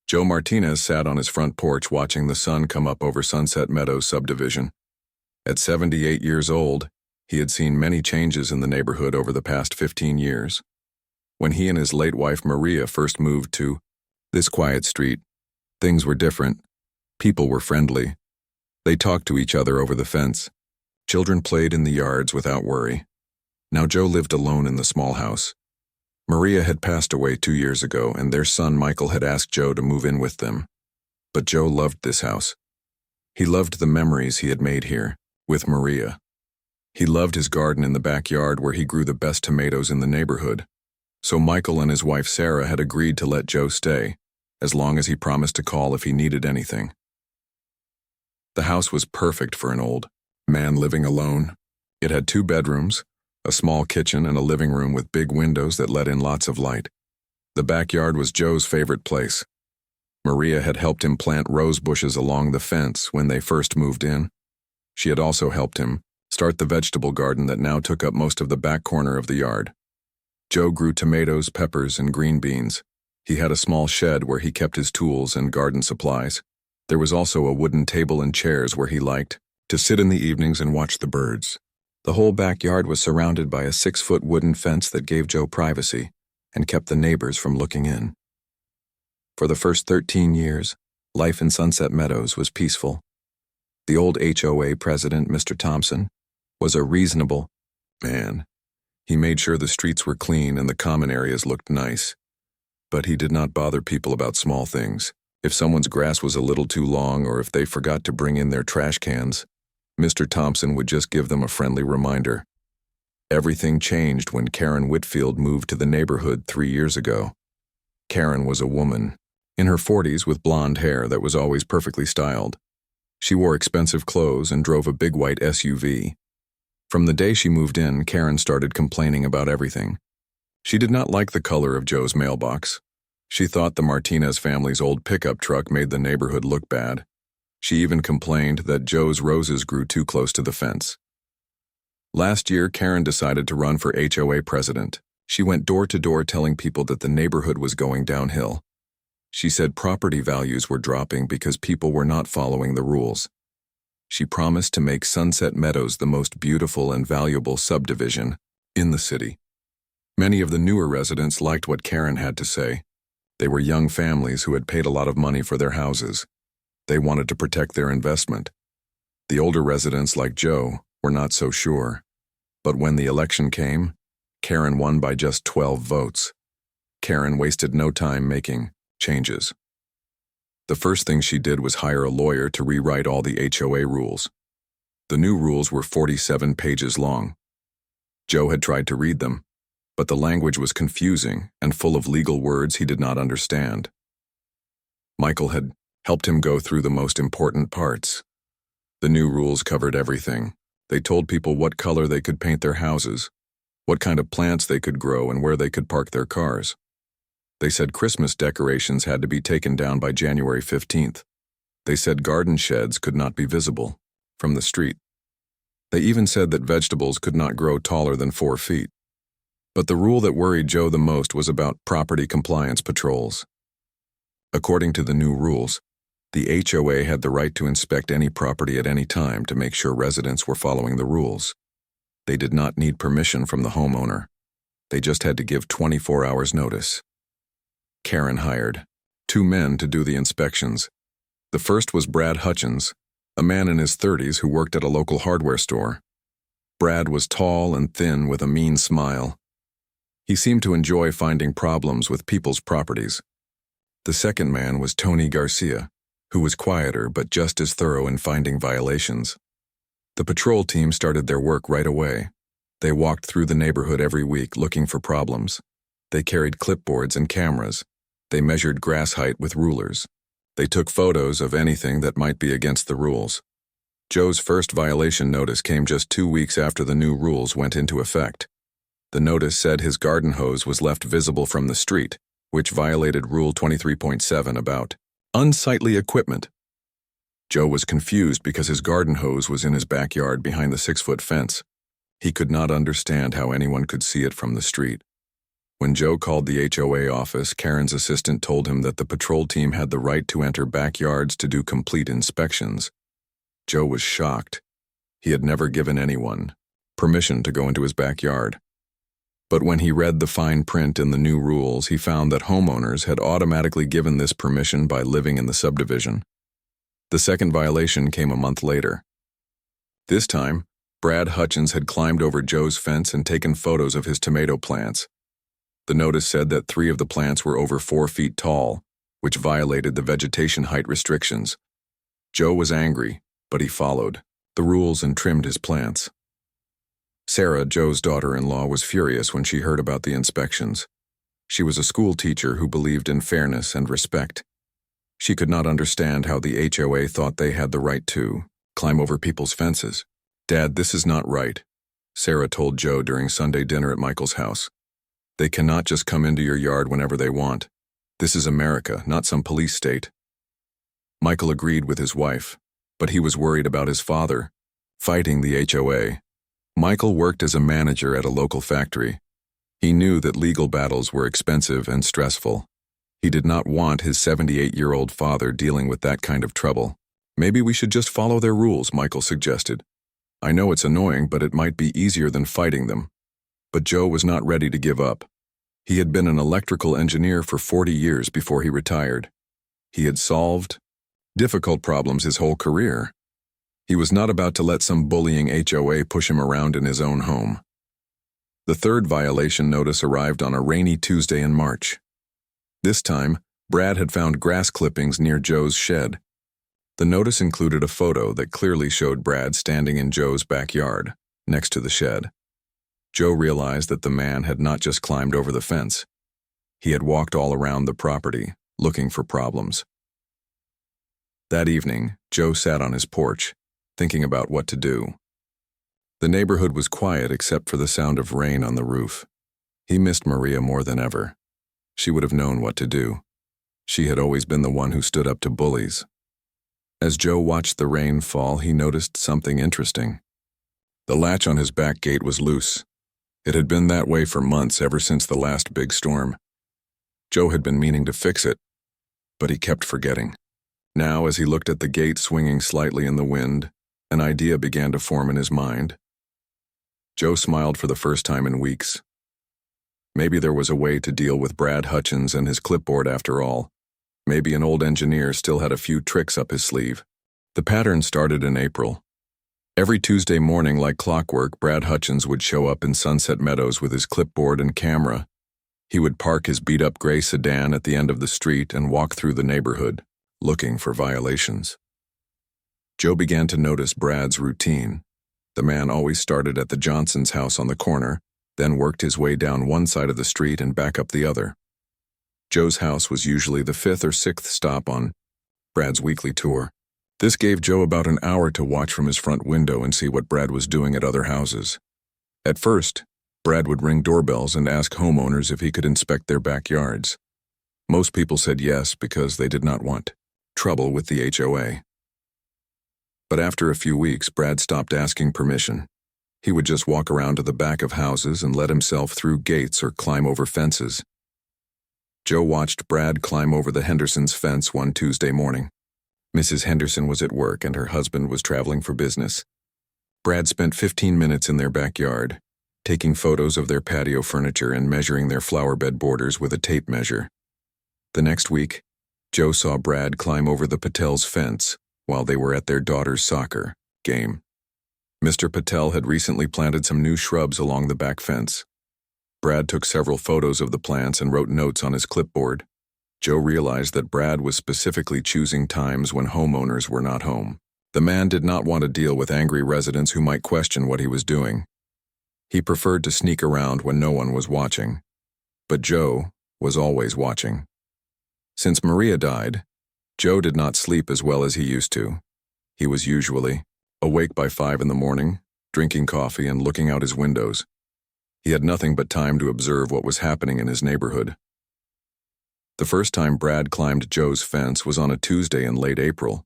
Joe Martinez sat on his front porch watching the sun come up over Sunset Meadows subdivision. At 78 years old, he had seen many changes in the neighborhood over the past 15 years. When he and his late wife Maria first moved to this quiet street, things were different. People were friendly. They talked to each other over the fence. Children played in the yards without worry. Now Joe lived alone in the small house. Maria had passed away 2 years ago, and their son Michael had asked Joe to move in with them. But Joe loved this house. He loved the memories he had made here, with Maria. He loved his garden in the backyard where he grew the best tomatoes in the neighborhood. So Michael and his wife Sarah had agreed to let Joe stay, as long as he promised to call if he needed anything. The house was perfect for an old man living alone. It had 2 bedrooms, a small kitchen and a living room with big windows that let in lots of light. The backyard was Joe's favorite place. Maria had helped him plant rose bushes along the fence when they first moved in. She had also helped him start the vegetable garden that now took up most of the back corner of the yard. Joe grew tomatoes, peppers, and green beans. He had a small shed where he kept his tools and garden supplies. There was also a wooden table and chairs where he liked to sit in the evenings and watch the birds. The whole backyard was surrounded by a 6-foot wooden fence that gave Joe privacy and kept the neighbors from looking in. For the first 13 years, life in Sunset Meadows was peaceful. The old HOA president, Mr. Thompson, was a reasonable man. He made sure the streets were clean and the common areas looked nice. But he did not bother people about small things. If someone's grass was a little too long or if they forgot to bring in their trash cans, Mr. Thompson would just give them a friendly reminder. Everything changed when Karen Whitfield moved to the neighborhood 3 years ago. Karen was a woman, in her 40s with blonde hair that was always perfectly styled. She wore expensive clothes and drove a big white SUV. From the day she moved in, Karen started complaining about everything. She did not like the color of Joe's mailbox. She thought the Martinez family's old pickup truck made the neighborhood look bad. She even complained that Joe's roses grew too close to the fence. Last year, Karen decided to run for HOA president. She went door to door telling people that the neighborhood was going downhill. She said property values were dropping because people were not following the rules. She promised to make Sunset Meadows the most beautiful and valuable subdivision in the city. Many of the newer residents liked what Karen had to say. They were young families who had paid a lot of money for their houses. They wanted to protect their investment. The older residents, like Joe, were not so sure. But when the election came, Karen won by just 12 votes. Karen wasted no time making changes. The first thing she did was hire a lawyer to rewrite all the HOA rules. The new rules were 47 pages long. Joe had tried to read them, but the language was confusing and full of legal words he did not understand. Michael had helped him go through the most important parts. The new rules covered everything. They told people what color they could paint their houses, what kind of plants they could grow, and where they could park their cars. They said Christmas decorations had to be taken down by January 15th. They said garden sheds could not be visible from the street. They even said that vegetables could not grow taller than 4 feet. But the rule that worried Joe the most was about property compliance patrols. According to the new rules, the HOA had the right to inspect any property at any time to make sure residents were following the rules. They did not need permission from the homeowner. They just had to give 24 hours notice. Karen hired 2 men to do the inspections. The first was Brad Hutchins, a man in his 30s who worked at a local hardware store. Brad was tall and thin with a mean smile. He seemed to enjoy finding problems with people's properties. The second man was Tony Garcia, who was quieter but just as thorough in finding violations. The patrol team started their work right away. They walked through the neighborhood every week looking for problems. They carried clipboards and cameras. They measured grass height with rulers. They took photos of anything that might be against the rules. Joe's first violation notice came just 2 weeks after the new rules went into effect. The notice said his garden hose was left visible from the street, which violated Rule 23.7 about unsightly equipment. Joe was confused because his garden hose was in his backyard behind the 6-foot fence. He could not understand how anyone could see it from the street. When Joe called the HOA office, Karen's assistant told him that the patrol team had the right to enter backyards to do complete inspections. Joe was shocked. He had never given anyone permission to go into his backyard. But when he read the fine print in the new rules, he found that homeowners had automatically given this permission by living in the subdivision. The second violation came a month later. This time, Brad Hutchins had climbed over Joe's fence and taken photos of his tomato plants. The notice said that 3 of the plants were over 4 feet tall, which violated the vegetation height restrictions. Joe was angry, but he followed the rules and trimmed his plants. Sarah, Joe's daughter-in-law, was furious when she heard about the inspections. She was a school teacher who believed in fairness and respect. She could not understand how the HOA thought they had the right to climb over people's fences. "Dad, this is not right," Sarah told Joe during Sunday dinner at Michael's house. "They cannot just come into your yard whenever they want. This is America, not some police state." Michael agreed with his wife, but he was worried about his father fighting the HOA. Michael worked as a manager at a local factory. He knew that legal battles were expensive and stressful. He did not want his 78-year-old father dealing with that kind of trouble. "Maybe we should just follow their rules," Michael suggested. "I know it's annoying, but it might be easier than fighting them." But Joe was not ready to give up. He had been an electrical engineer for 40 years before he retired. He had solved difficult problems his whole career. He was not about to let some bullying HOA push him around in his own home. The third violation notice arrived on a rainy Tuesday in March. This time, Brad had found grass clippings near Joe's shed. The notice included a photo that clearly showed Brad standing in Joe's backyard, next to the shed. Joe realized that the man had not just climbed over the fence. He had walked all around the property, looking for problems. That evening, Joe sat on his porch, thinking about what to do. The neighborhood was quiet except for the sound of rain on the roof. He missed Maria more than ever. She would have known what to do. She had always been the one who stood up to bullies. As Joe watched the rain fall, he noticed something interesting. The latch on his back gate was loose. It had been that way for months, ever since the last big storm. Joe had been meaning to fix it, but he kept forgetting. Now, as he looked at the gate swinging slightly in the wind, an idea began to form in his mind. Joe smiled for the first time in weeks. Maybe there was a way to deal with Brad Hutchins and his clipboard after all. Maybe an old engineer still had a few tricks up his sleeve. The pattern started in April. Every Tuesday morning, like clockwork, Brad Hutchins would show up in Sunset Meadows with his clipboard and camera. He would park his beat-up gray sedan at the end of the street and walk through the neighborhood, looking for violations. Joe began to notice Brad's routine. The man always started at the Johnson's house on the corner, then worked his way down one side of the street and back up the other. Joe's house was usually the 5th or 6th stop on Brad's weekly tour. This gave Joe about an hour to watch from his front window and see what Brad was doing at other houses. At first, Brad would ring doorbells and ask homeowners if he could inspect their backyards. Most people said yes because they did not want trouble with the HOA. But after a few weeks, Brad stopped asking permission. He would just walk around to the back of houses and let himself through gates or climb over fences. Joe watched Brad climb over the Hendersons' fence one Tuesday morning. Mrs. Henderson was at work and her husband was traveling for business. Brad spent 15 minutes in their backyard, taking photos of their patio furniture and measuring their flower bed borders with a tape measure. The next week, Joe saw Brad climb over the Patel's fence while they were at their daughter's soccer game. Mr. Patel had recently planted some new shrubs along the back fence. Brad took several photos of the plants and wrote notes on his clipboard. Joe realized that Brad was specifically choosing times when homeowners were not home. The man did not want to deal with angry residents who might question what he was doing. He preferred to sneak around when no one was watching. But Joe was always watching. Since Maria died, Joe did not sleep as well as he used to. He was usually awake by 5 in the morning, drinking coffee and looking out his windows. He had nothing but time to observe what was happening in his neighborhood. The first time Brad climbed Joe's fence was on a Tuesday in late April.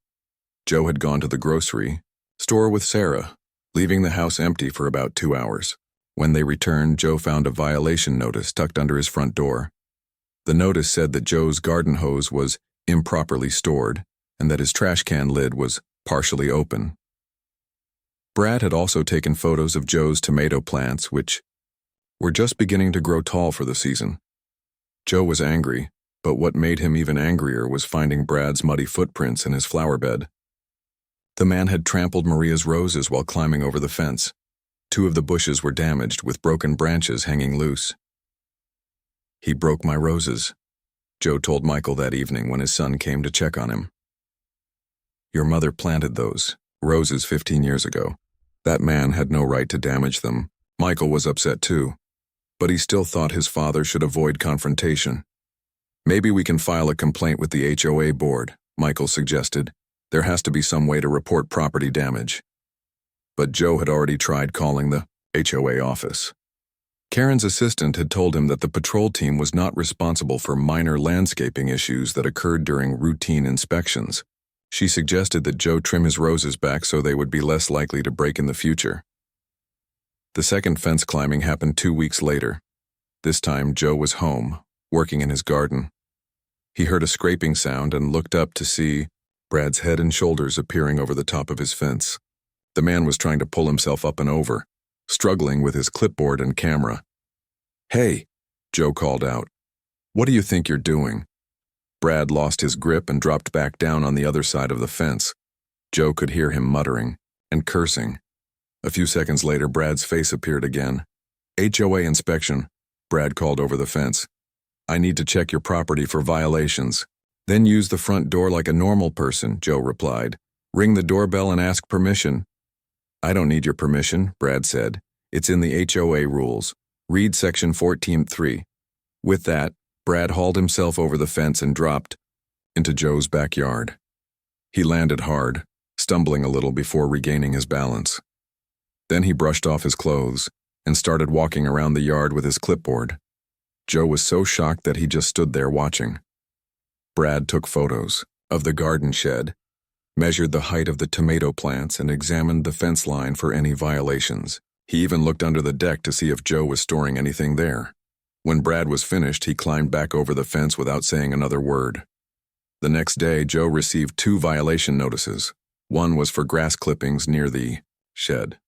Joe had gone to the grocery store with Sarah, leaving the house empty for about 2 hours. When they returned, Joe found a violation notice tucked under his front door. The notice said that Joe's garden hose was improperly stored and that his trash can lid was partially open. Brad had also taken photos of Joe's tomato plants, which were just beginning to grow tall for the season. Joe was angry, but what made him even angrier was finding Brad's muddy footprints in his flower bed. The man had trampled Maria's roses while climbing over the fence. 2 of the bushes were damaged, with broken branches hanging loose. "He broke my roses," Joe told Michael that evening when his son came to check on him. "Your mother planted those roses 15 years ago. That man had no right to damage them." Michael was upset too, but he still thought his father should avoid confrontation. "Maybe we can file a complaint with the HOA board," Michael suggested. "There has to be some way to report property damage." But Joe had already tried calling the HOA office. Karen's assistant had told him that the patrol team was not responsible for minor landscaping issues that occurred during routine inspections. She suggested that Joe trim his roses back so they would be less likely to break in the future. The second fence climbing happened 2 weeks later. This time, Joe was home, working in his garden. He heard a scraping sound and looked up to see Brad's head and shoulders appearing over the top of his fence. The man was trying to pull himself up and over, struggling with his clipboard and camera. "Hey," Joe called out. "What do you think you're doing?" Brad lost his grip and dropped back down on the other side of the fence. Joe could hear him muttering and cursing. A few seconds later, Brad's face appeared again. "HOA inspection," Brad called over the fence. "I need to check your property for violations." "Then use the front door like a normal person," Joe replied. "Ring the doorbell and ask permission." "I don't need your permission," Brad said. "It's in the HOA rules. Read section 14.3. With that, Brad hauled himself over the fence and dropped into Joe's backyard. He landed hard, stumbling a little before regaining his balance. Then he brushed off his clothes and started walking around the yard with his clipboard. Joe was so shocked that he just stood there watching. Brad took photos of the garden shed, measured the height of the tomato plants, and examined the fence line for any violations. He even looked under the deck to see if Joe was storing anything there. When Brad was finished, he climbed back over the fence without saying another word. The next day, Joe received 2 violation notices. One was for grass clippings near the shed.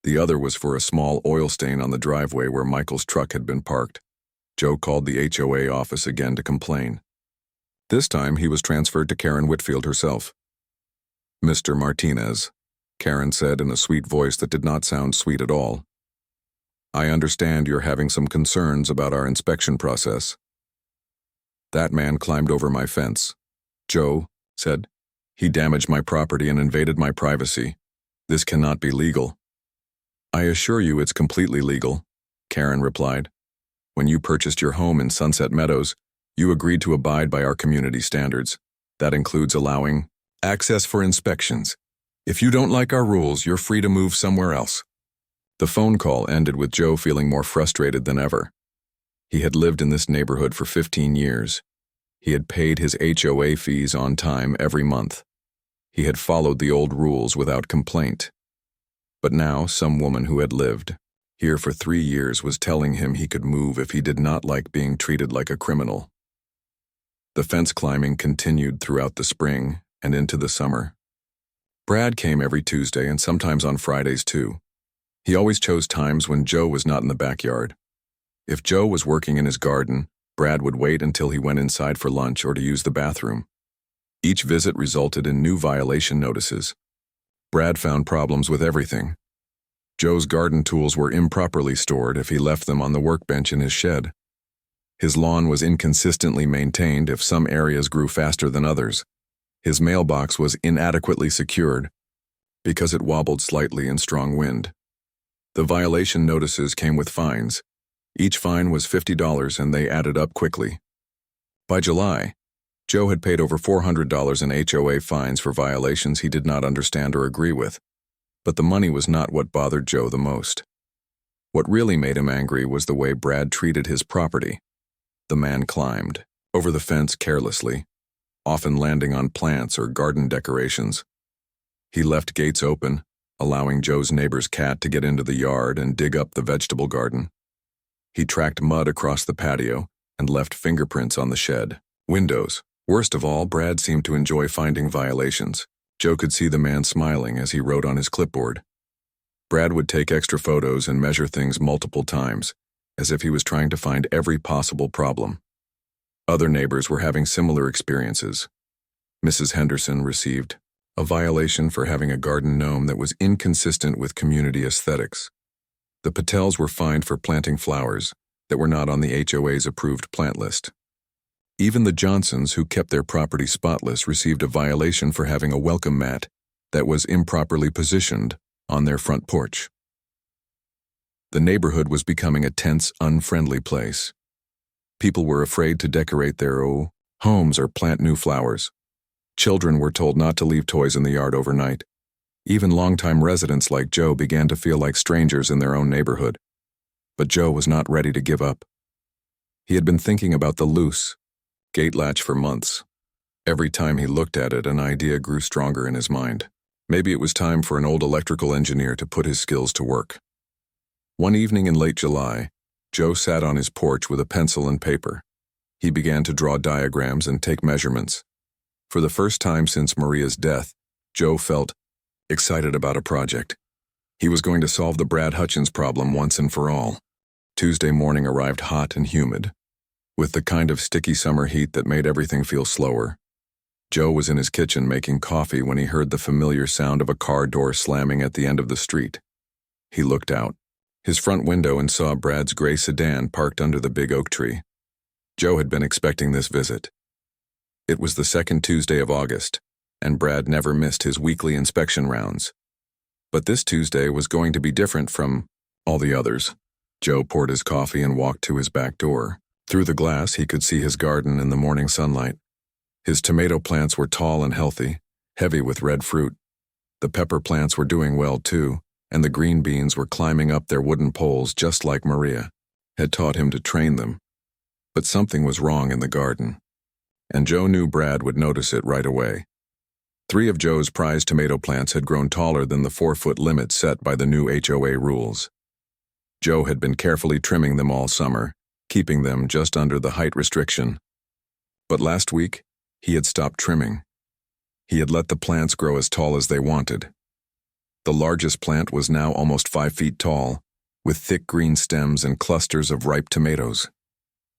The other was for a small oil stain on the driveway where Michael's truck had been parked. Joe called the HOA office again to complain. This time, he was transferred to Karen Whitfield herself. "Mr. Martinez," Karen said in a sweet voice that did not sound sweet at all, "I understand you're having some concerns about our inspection process." "That man climbed over my fence," Joe said. "He damaged my property and invaded my privacy. This cannot be legal." "I assure you it's completely legal," Karen replied. "When you purchased your home in Sunset Meadows, you agreed to abide by our community standards. That includes allowing access for inspections. If you don't like our rules, you're free to move somewhere else." The phone call ended with Joe feeling more frustrated than ever. He had lived in this neighborhood for 15 years. He had paid his HOA fees on time every month. He had followed the old rules without complaint. But now, some woman who had lived here for 3 years was telling him he could move if he did not like being treated like a criminal. The fence climbing continued throughout the spring and into the summer. Brad came every Tuesday and sometimes on Fridays too. He always chose times when Joe was not in the backyard. If Joe was working in his garden, Brad would wait until he went inside for lunch or to use the bathroom. Each visit resulted in new violation notices. Brad found problems with everything. Joe's garden tools were improperly stored if he left them on the workbench in his shed. His lawn was inconsistently maintained if some areas grew faster than others. His mailbox was inadequately secured because it wobbled slightly in strong wind. The violation notices came with fines. Each fine was $50 and they added up quickly. By July, Joe had paid over $400 in HOA fines for violations he did not understand or agree with. But the money was not what bothered Joe the most. What really made him angry was the way Brad treated his property. The man climbed over the fence carelessly, often landing on plants or garden decorations. He left gates open, allowing Joe's neighbor's cat to get into the yard and dig up the vegetable garden. He tracked mud across the patio and left fingerprints on the shed. Windows. Worst of all, Brad seemed to enjoy finding violations. Joe could see the man smiling as he wrote on his clipboard. Brad would take extra photos and measure things multiple times, as if he was trying to find every possible problem. Other neighbors were having similar experiences. Mrs. Henderson received a violation for having a garden gnome that was inconsistent with community aesthetics. The Patels were fined for planting flowers that were not on the HOA's approved plant list. Even the Johnsons, who kept their property spotless, received a violation for having a welcome mat that was improperly positioned on their front porch. The neighborhood was becoming a tense, unfriendly place. People were afraid to decorate their homes or plant new flowers. Children were told not to leave toys in the yard overnight. Even longtime residents like Joe began to feel like strangers in their own neighborhood. But Joe was not ready to give up. He had been thinking about the loose gate latch for months. Every time he looked at it, an idea grew stronger in his mind. Maybe it was time for an old electrical engineer to put his skills to work. One evening in late July, Joe sat on his porch with a pencil and paper. He began to draw diagrams and take measurements. For the first time since Maria's death, Joe felt excited about a project. He was going to solve the Brad Hutchins problem once and for all. Tuesday morning arrived hot and humid, with the kind of sticky summer heat that made everything feel slower. Joe was in his kitchen making coffee when he heard the familiar sound of a car door slamming at the end of the street. He looked out his front window and saw Brad's gray sedan parked under the big oak tree. Joe had been expecting this visit. It was the second Tuesday of August, and Brad never missed his weekly inspection rounds. But this Tuesday was going to be different from all the others. Joe poured his coffee and walked to his back door. Through the glass, he could see his garden in the morning sunlight. His tomato plants were tall and healthy, heavy with red fruit. The pepper plants were doing well too, and the green beans were climbing up their wooden poles just like Maria had taught him to train them. But something was wrong in the garden, and Joe knew Brad would notice it right away. 3 of Joe's prized tomato plants had grown taller than the 4-foot limit set by the new HOA rules. Joe had been carefully trimming them all summer, keeping them just under the height restriction. But last week, he had stopped trimming. He had let the plants grow as tall as they wanted. The largest plant was now almost 5 feet tall, with thick green stems and clusters of ripe tomatoes.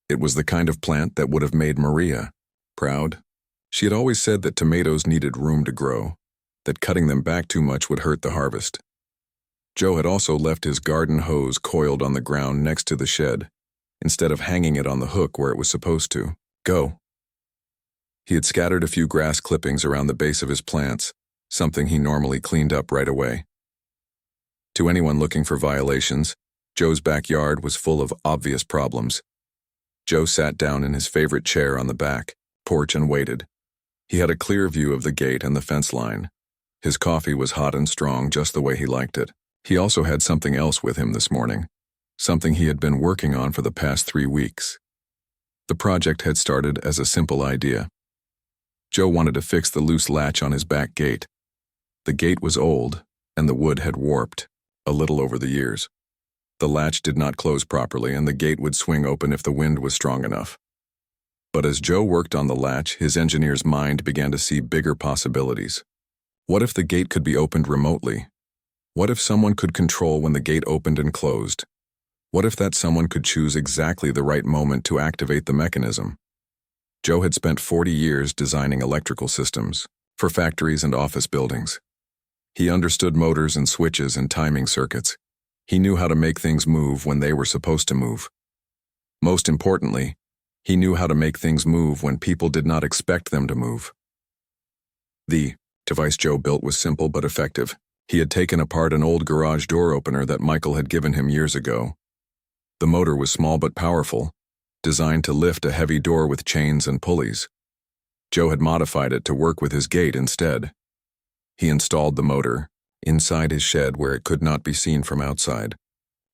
It was the kind of plant that would have made Maria proud. She had always said that tomatoes needed room to grow, that cutting them back too much would hurt the harvest. Joe had also left his garden hose coiled on the ground next to the shed, instead of hanging it on the hook where it was supposed to go. He had scattered a few grass clippings around the base of his plants, something he normally cleaned up right away. To anyone looking for violations, Joe's backyard was full of obvious problems. Joe sat down in his favorite chair on the back porch and waited. He had a clear view of the gate and the fence line. His coffee was hot and strong, just the way he liked it. He also had something else with him this morning, something he had been working on for the past 3 weeks. The project had started as a simple idea. Joe wanted to fix the loose latch on his back gate. The gate was old, and the wood had warped, a little over the years. The latch did not close properly, and the gate would swing open if the wind was strong enough. But as Joe worked on the latch, his engineer's mind began to see bigger possibilities. What if the gate could be opened remotely? What if someone could control when the gate opened and closed? What if that someone could choose exactly the right moment to activate the mechanism? Joe had spent 40 years designing electrical systems for factories and office buildings. He understood motors and switches and timing circuits. He knew how to make things move when they were supposed to move. Most importantly, he knew how to make things move when people did not expect them to move. The device Joe built was simple but effective. He had taken apart an old garage door opener that Michael had given him years ago. The motor was small but powerful, designed to lift a heavy door with chains and pulleys. Joe had modified it to work with his gate instead. He installed the motor inside his shed where it could not be seen from outside.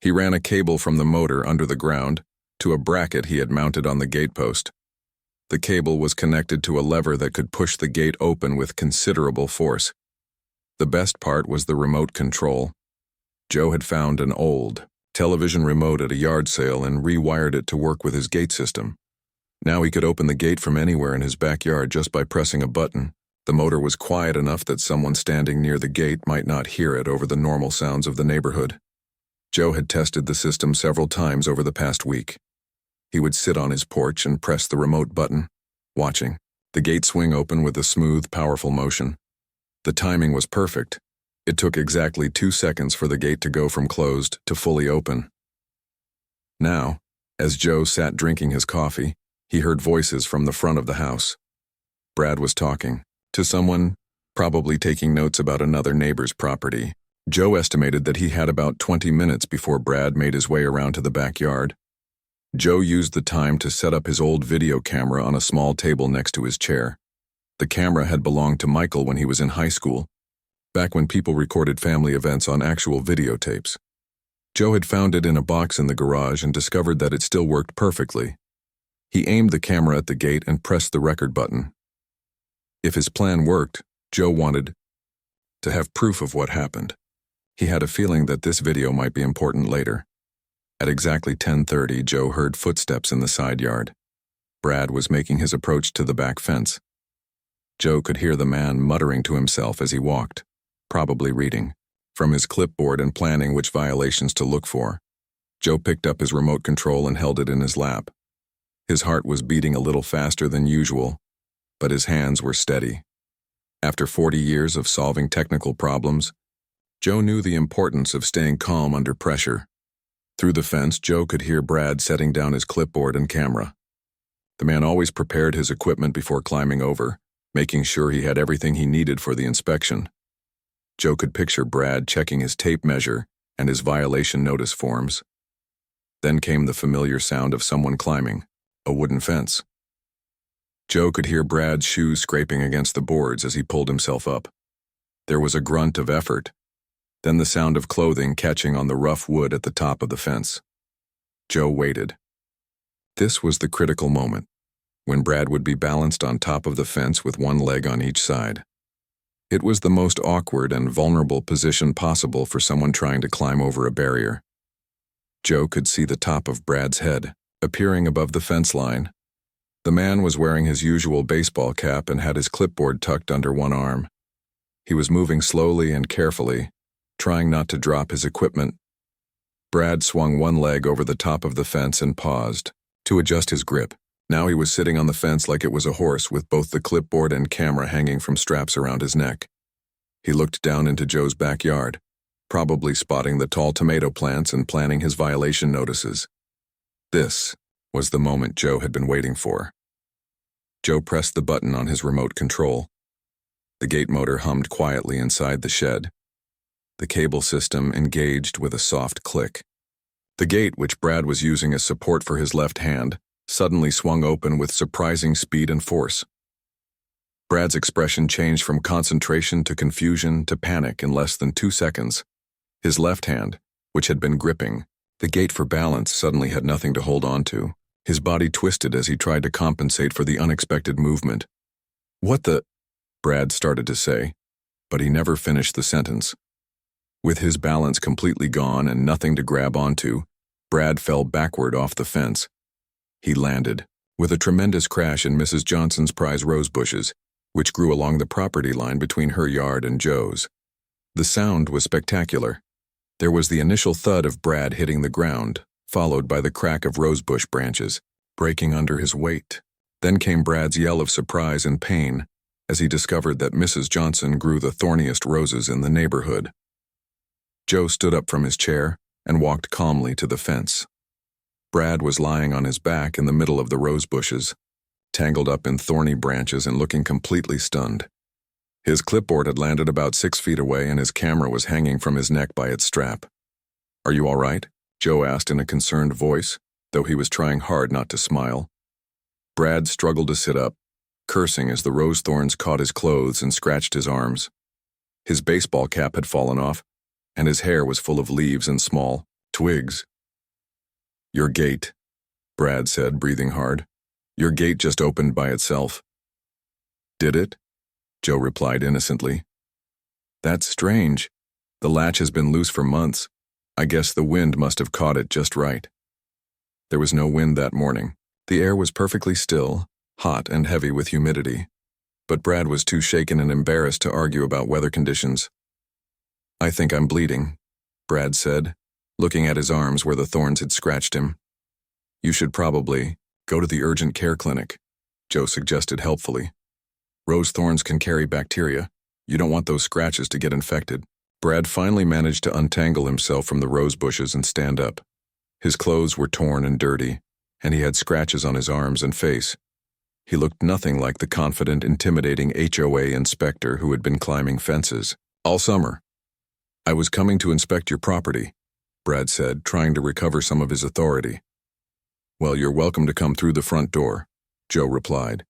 He ran a cable from the motor under the ground to a bracket he had mounted on the gate post. The cable was connected to a lever that could push the gate open with considerable force. The best part was the remote control. Joe had found an old television remote at a yard sale and rewired it to work with his gate system. Now he could open the gate from anywhere in his backyard just by pressing a button. The motor was quiet enough that someone standing near the gate might not hear it over the normal sounds of the neighborhood. Joe had tested the system several times over the past week. He would sit on his porch and press the remote button, watching the gate swing open with a smooth, powerful motion. The timing was perfect. It took exactly 2 seconds for the gate to go from closed to fully open. Now, as Joe sat drinking his coffee, he heard voices from the front of the house. Brad was talking to someone, probably taking notes about another neighbor's property. Joe estimated that he had about 20 minutes before Brad made his way around to the backyard. Joe used the time to set up his old video camera on a small table next to his chair. The camera had belonged to Michael when he was in high school, back when people recorded family events on actual videotapes. Joe had found it in a box in the garage and discovered that it still worked perfectly. He aimed the camera at the gate and pressed the record button. If his plan worked, Joe wanted to have proof of what happened. He had a feeling that this video might be important later. At exactly 10:30, Joe heard footsteps in the side yard. Brad was making his approach to the back fence. Joe could hear the man muttering to himself as he walked, probably reading from his clipboard and planning which violations to look for. Joe picked up his remote control and held it in his lap. His heart was beating a little faster than usual, but his hands were steady. After 40 years of solving technical problems, Joe knew the importance of staying calm under pressure. Through the fence, Joe could hear Brad setting down his clipboard and camera. The man always prepared his equipment before climbing over, making sure he had everything he needed for the inspection. Joe could picture Brad checking his tape measure and his violation notice forms. Then came the familiar sound of someone climbing a wooden fence. Joe could hear Brad's shoes scraping against the boards as he pulled himself up. There was a grunt of effort, then the sound of clothing catching on the rough wood at the top of the fence. Joe waited. This was the critical moment, when Brad would be balanced on top of the fence with one leg on each side. It was the most awkward and vulnerable position possible for someone trying to climb over a barrier. Joe could see the top of Brad's head, appearing above the fence line. The man was wearing his usual baseball cap and had his clipboard tucked under one arm. He was moving slowly and carefully, trying not to drop his equipment. Brad swung one leg over the top of the fence and paused to adjust his grip. Now he was sitting on the fence like it was a horse, with both the clipboard and camera hanging from straps around his neck. He looked down into Joe's backyard, probably spotting the tall tomato plants and planning his violation notices. This was the moment Joe had been waiting for. Joe pressed the button on his remote control. The gate motor hummed quietly inside the shed. The cable system engaged with a soft click. The gate, which Brad was using as support for his left hand, suddenly swung open with surprising speed and force. Brad's expression changed from concentration to confusion to panic in less than 2 seconds. His left hand, which had been gripping the gate for balance, suddenly had nothing to hold on to. His body twisted as he tried to compensate for the unexpected movement. "What the?" Brad started to say, but he never finished the sentence. With his balance completely gone and nothing to grab onto, Brad fell backward off the fence. He landed with a tremendous crash in Mrs. Johnson's prize rose bushes, which grew along the property line between her yard and Joe's. The sound was spectacular. There was the initial thud of Brad hitting the ground, followed by the crack of rosebush branches, breaking under his weight. Then came Brad's yell of surprise and pain as he discovered that Mrs. Johnson grew the thorniest roses in the neighborhood. Joe stood up from his chair and walked calmly to the fence. Brad was lying on his back in the middle of the rose bushes, tangled up in thorny branches and looking completely stunned. His clipboard had landed about 6 feet away and his camera was hanging from his neck by its strap. "Are you all right?" Joe asked in a concerned voice, though he was trying hard not to smile. Brad struggled to sit up, cursing as the rose thorns caught his clothes and scratched his arms. His baseball cap had fallen off, and his hair was full of leaves and small twigs. "Your gate," Brad said, breathing hard. "Your gate just opened by itself." "Did it?" Joe replied innocently. That's strange. The latch has been loose for months. I guess the wind must have caught it just right. There was no wind that morning. The air was perfectly still, hot and heavy with humidity. But Brad was too shaken and embarrassed to argue about weather conditions. "I think I'm bleeding," Brad said, looking at his arms where the thorns had scratched him. "You should probably go to the urgent care clinic," Joe suggested helpfully. "Rose thorns can carry bacteria. You don't want those scratches to get infected." Brad finally managed to untangle himself from the rose bushes and stand up. His clothes were torn and dirty, and he had scratches on his arms and face. He looked nothing like the confident, intimidating HOA inspector who had been climbing fences all summer. "I was coming to inspect your property," Brad said, trying to recover some of his authority. "Well, you're welcome to come through the front door," Joe replied.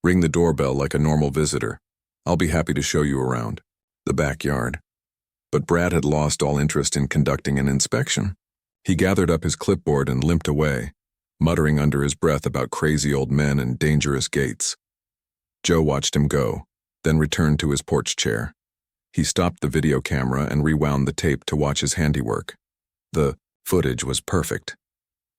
"Ring the doorbell like a normal visitor. I'll be happy to show you around the backyard." But Brad had lost all interest in conducting an inspection. He gathered up his clipboard and limped away, muttering under his breath about crazy old men and dangerous gates. Joe watched him go, then returned to his porch chair. He stopped the video camera and rewound the tape to watch his handiwork. The footage was perfect.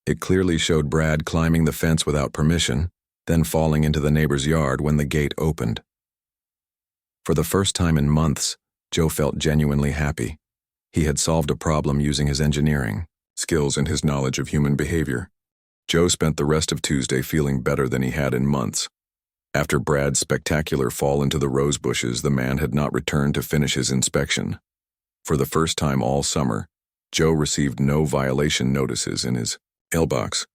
It clearly showed Brad climbing the fence without permission, then falling into the neighbor's yard when the gate opened. For the first time in months, Joe felt genuinely happy. He had solved a problem using his engineering skills and his knowledge of human behavior. Joe spent the rest of Tuesday feeling better than he had in months. After Brad's spectacular fall into the rose bushes, the man had not returned to finish his inspection. For the first time all summer, Joe received no violation notices in his mailbox.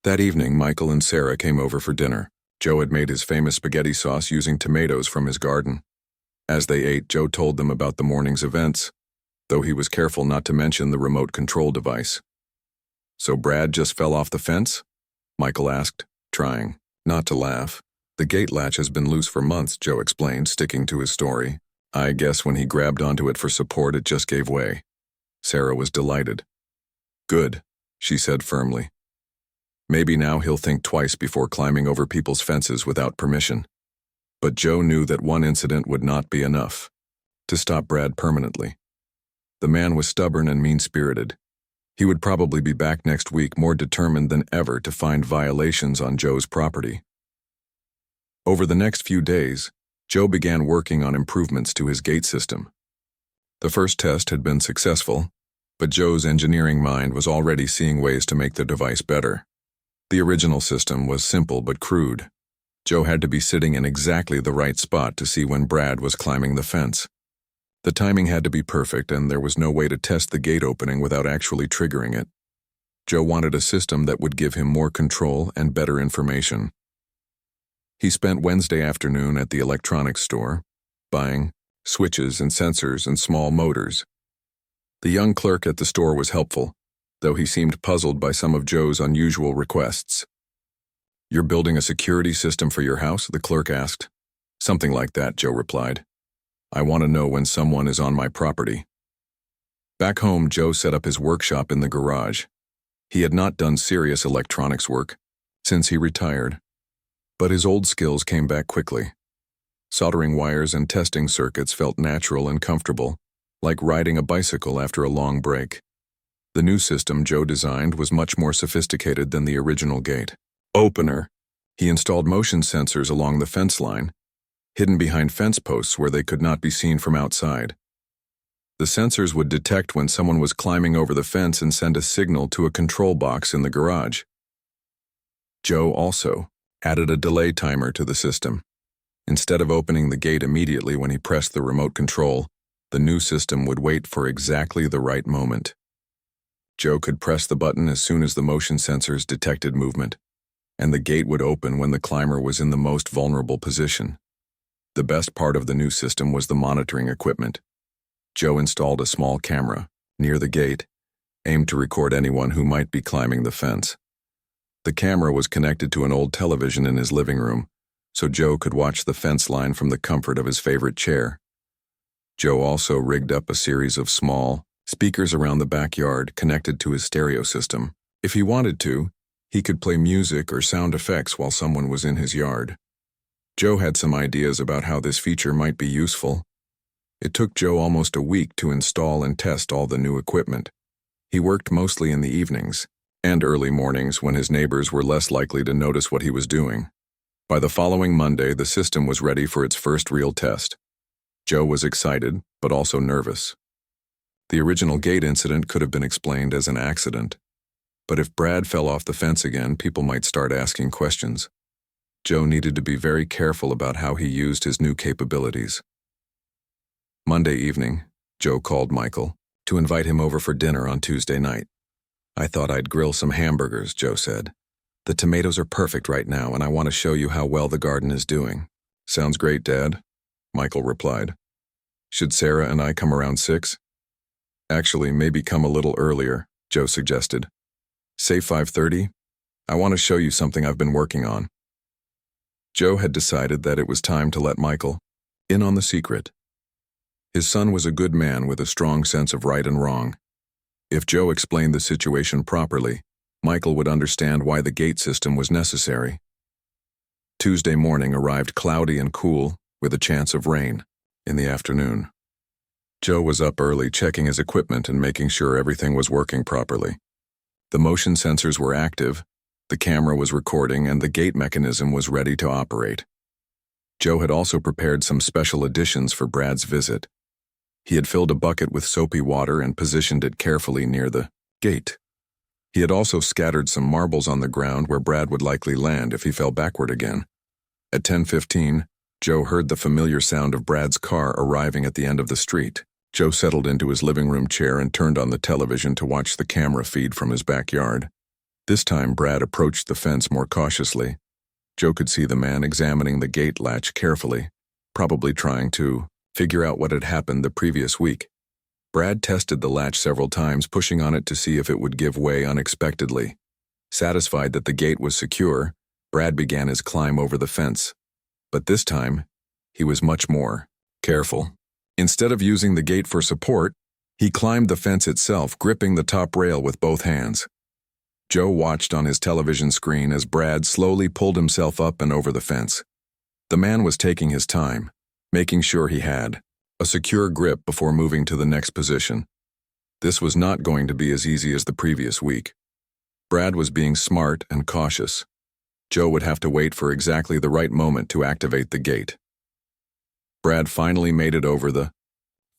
That evening, Michael and Sarah came over for dinner. Joe had made his famous spaghetti sauce using tomatoes from his garden. As they ate, Joe told them about the morning's events, though he was careful not to mention the remote control device. "So Brad just fell off the fence?" Michael asked, trying not to laugh. "The gate latch has been loose for months," Joe explained, sticking to his story. "I guess when he grabbed onto it for support, it just gave way." Sarah was delighted. "Good," she said firmly. "Maybe now he'll think twice before climbing over people's fences without permission." But Joe knew that one incident would not be enough to stop Brad permanently. The man was stubborn and mean-spirited. He would probably be back next week more determined than ever to find violations on Joe's property. Over the next few days, Joe began working on improvements to his gate system. The first test had been successful, but Joe's engineering mind was already seeing ways to make the device better. The original system was simple but crude. Joe had to be sitting in exactly the right spot to see when Brad was climbing the fence. The timing had to be perfect, and there was no way to test the gate opening without actually triggering it. Joe wanted a system that would give him more control and better information. He spent Wednesday afternoon at the electronics store, buying switches and sensors and small motors. The young clerk at the store was helpful, though he seemed puzzled by some of Joe's unusual requests. "You're building a security system for your house?" the clerk asked. "Something like that," Joe replied. "I want to know when someone is on my property." Back home, Joe set up his workshop in the garage. He had not done serious electronics work since he retired, but his old skills came back quickly. Soldering wires and testing circuits felt natural and comfortable, like riding a bicycle after a long break. The new system Joe designed was much more sophisticated than the original gate opener. He installed motion sensors along the fence line, hidden behind fence posts where they could not be seen from outside. The sensors would detect when someone was climbing over the fence and send a signal to a control box in the garage. Joe also added a delay timer to the system. Instead of opening the gate immediately when he pressed the remote control, the new system would wait for exactly the right moment. Joe could press the button as soon as the motion sensors detected movement, and the gate would open when the climber was in the most vulnerable position. The best part of the new system was the monitoring equipment. Joe installed a small camera near the gate, aimed to record anyone who might be climbing the fence. The camera was connected to an old television in his living room, so Joe could watch the fence line from the comfort of his favorite chair. Joe also rigged up a series of small speakers around the backyard connected to his stereo system. If he wanted to, he could play music or sound effects while someone was in his yard. Joe had some ideas about how this feature might be useful. It took Joe almost a week to install and test all the new equipment. He worked mostly in the evenings and early mornings when his neighbors were less likely to notice what he was doing. By the following Monday, the system was ready for its first real test. Joe was excited, but also nervous. The original gate incident could have been explained as an accident. But if Brad fell off the fence again, people might start asking questions. Joe needed to be very careful about how he used his new capabilities. Monday evening, Joe called Michael to invite him over for dinner on Tuesday night. "I thought I'd grill some hamburgers," Joe said. "The tomatoes are perfect right now, and I want to show you how well the garden is doing." "Sounds great, Dad," Michael replied. "Should Sarah and I come around 6? "Actually, maybe come a little earlier," Joe suggested. "Say 5:30? I want to show you something I've been working on." Joe had decided that it was time to let Michael in on the secret. His son was a good man with a strong sense of right and wrong. If Joe explained the situation properly, Michael would understand why the gate system was necessary. Tuesday morning arrived cloudy and cool, with a chance of rain in the afternoon. Joe was up early checking his equipment and making sure everything was working properly. The motion sensors were active, the camera was recording, and the gate mechanism was ready to operate. Joe had also prepared some special additions for Brad's visit. He had filled a bucket with soapy water and positioned it carefully near the gate. He had also scattered some marbles on the ground where Brad would likely land if he fell backward again. At 10:15, Joe heard the familiar sound of Brad's car arriving at the end of the street. Joe settled into his living room chair and turned on the television to watch the camera feed from his backyard. This time, Brad approached the fence more cautiously. Joe could see the man examining the gate latch carefully, probably trying to figure out what had happened the previous week. Brad tested the latch several times, pushing on it to see if it would give way unexpectedly. Satisfied that the gate was secure, Brad began his climb over the fence. But this time, he was much more careful. Instead of using the gate for support, he climbed the fence itself, gripping the top rail with both hands. Joe watched on his television screen as Brad slowly pulled himself up and over the fence. The man was taking his time, making sure he had a secure grip before moving to the next position. This was not going to be as easy as the previous week. Brad was being smart and cautious. Joe would have to wait for exactly the right moment to activate the gate. Brad finally made it over the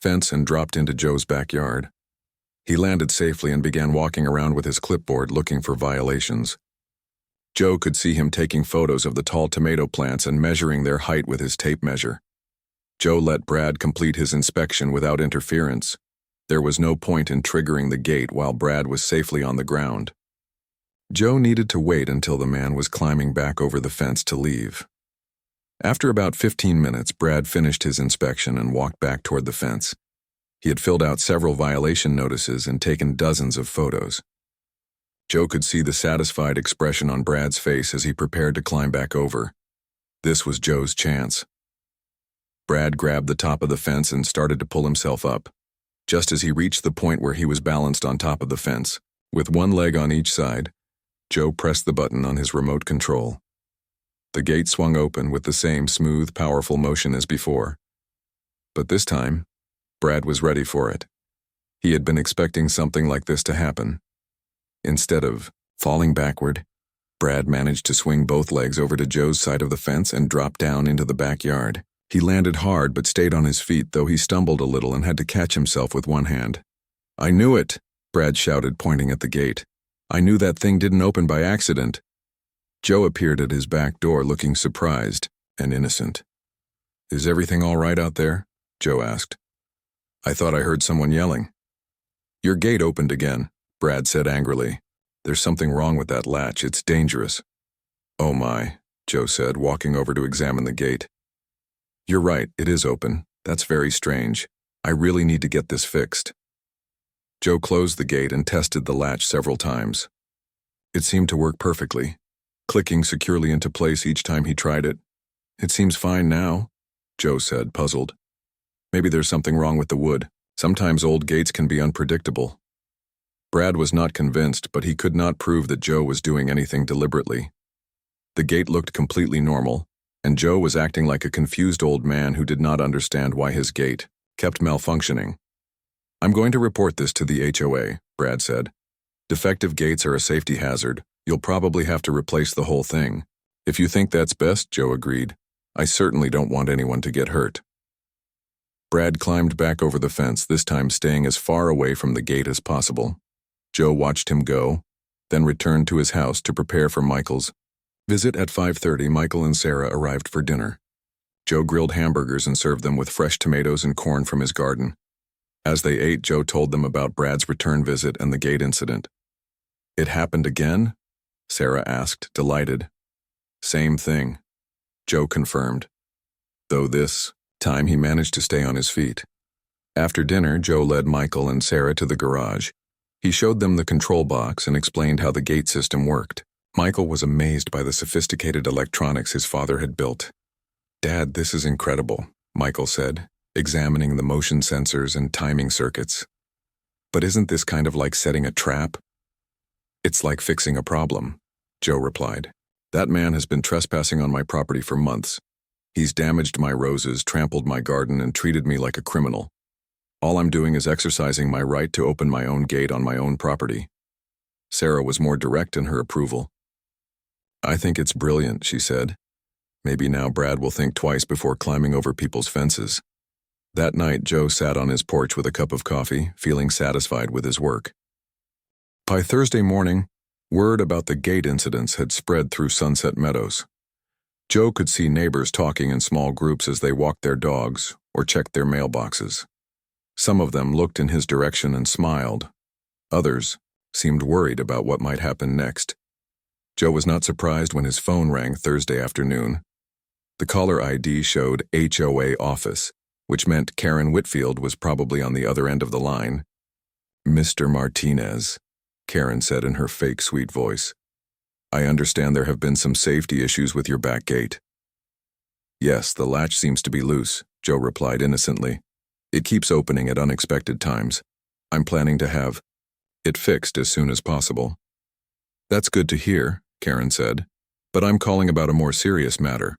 fence and dropped into Joe's backyard. He landed safely and began walking around with his clipboard looking for violations. Joe could see him taking photos of the tall tomato plants and measuring their height with his tape measure. Joe let Brad complete his inspection without interference. There was no point in triggering the gate while Brad was safely on the ground. Joe needed to wait until the man was climbing back over the fence to leave. After about 15 minutes, Brad finished his inspection and walked back toward the fence. He had filled out several violation notices and taken dozens of photos. Joe could see the satisfied expression on Brad's face as he prepared to climb back over. This was Joe's chance. Brad grabbed the top of the fence and started to pull himself up. Just as he reached the point where he was balanced on top of the fence, with one leg on each side, Joe pressed the button on his remote control. The gate swung open with the same smooth, powerful motion as before. But this time, Brad was ready for it. He had been expecting something like this to happen. Instead of falling backward, Brad managed to swing both legs over to Joe's side of the fence and drop down into the backyard. He landed hard but stayed on his feet, though he stumbled a little and had to catch himself with one hand. "I knew it," Brad shouted, pointing at the gate. "I knew that thing didn't open by accident." Joe appeared at his back door looking surprised and innocent. "Is everything all right out there?" Joe asked. "I thought I heard someone yelling." "Your gate opened again," Brad said angrily. "There's something wrong with that latch. It's dangerous." "Oh my," Joe said, walking over to examine the gate. "You're right, it is open. That's very strange. I really need to get this fixed." Joe closed the gate and tested the latch several times. It seemed to work perfectly, clicking securely into place each time he tried it. "It seems fine now," Joe said, puzzled. "Maybe there's something wrong with the wood. Sometimes old gates can be unpredictable." Brad was not convinced, but he could not prove that Joe was doing anything deliberately. The gate looked completely normal, and Joe was acting like a confused old man who did not understand why his gate kept malfunctioning. "I'm going to report this to the HOA," Brad said. "Defective gates are a safety hazard. You'll probably have to replace the whole thing." "If you think that's best," Joe agreed. "I certainly don't want anyone to get hurt." Brad climbed back over the fence, this time staying as far away from the gate as possible. Joe watched him go, then returned to his house to prepare for Michael's visit. At 5:30, Michael and Sarah arrived for dinner. Joe grilled hamburgers and served them with fresh tomatoes and corn from his garden. As they ate, Joe told them about Brad's return visit and the gate incident. "It happened again?" Sarah asked, delighted. "Same thing," Joe confirmed, though this time he managed to stay on his feet. After dinner, Joe led Michael and Sarah to the garage. He showed them the control box and explained how the gate system worked. Michael was amazed by the sophisticated electronics his father had built. "Dad, this is incredible," Michael said, examining the motion sensors and timing circuits. "But isn't this kind of like setting a trap?" "It's like fixing a problem," Joe replied. "That man has been trespassing on my property for months. He's damaged my roses, trampled my garden, and treated me like a criminal. All I'm doing is exercising my right to open my own gate on my own property." Sarah was more direct in her approval. "I think it's brilliant," she said. "Maybe now Brad will think twice before climbing over people's fences." That night, Joe sat on his porch with a cup of coffee, feeling satisfied with his work. By Thursday morning, word about the gate incidents had spread through Sunset Meadows. Joe could see neighbors talking in small groups as they walked their dogs or checked their mailboxes. Some of them looked in his direction and smiled. Others seemed worried about what might happen next. Joe was not surprised when his phone rang Thursday afternoon. The caller ID showed HOA office, which meant Karen Whitfield was probably on the other end of the line. "Mr. Martinez," Karen said in her fake sweet voice. "I understand there have been some safety issues with your back gate." "Yes, the latch seems to be loose," Joe replied innocently. "It keeps opening at unexpected times. I'm planning to have it fixed as soon as possible." "That's good to hear," Karen said, "but I'm calling about a more serious matter.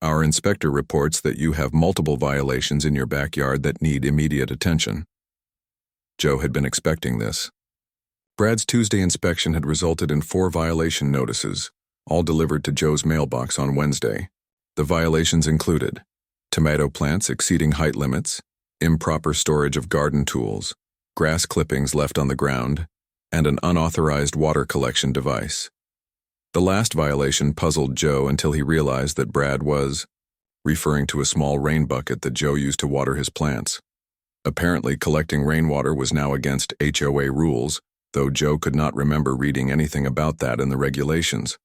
Our inspector reports that you have multiple violations in your backyard that need immediate attention." Joe had been expecting this. Brad's Tuesday inspection had resulted in 4 violation notices, all delivered to Joe's mailbox on Wednesday. The violations included tomato plants exceeding height limits, improper storage of garden tools, grass clippings left on the ground, and an unauthorized water collection device. The last violation puzzled Joe until he realized that Brad was referring to a small rain bucket that Joe used to water his plants. Apparently, collecting rainwater was now against HOA rules, though Joe could not remember reading anything about that in the regulations.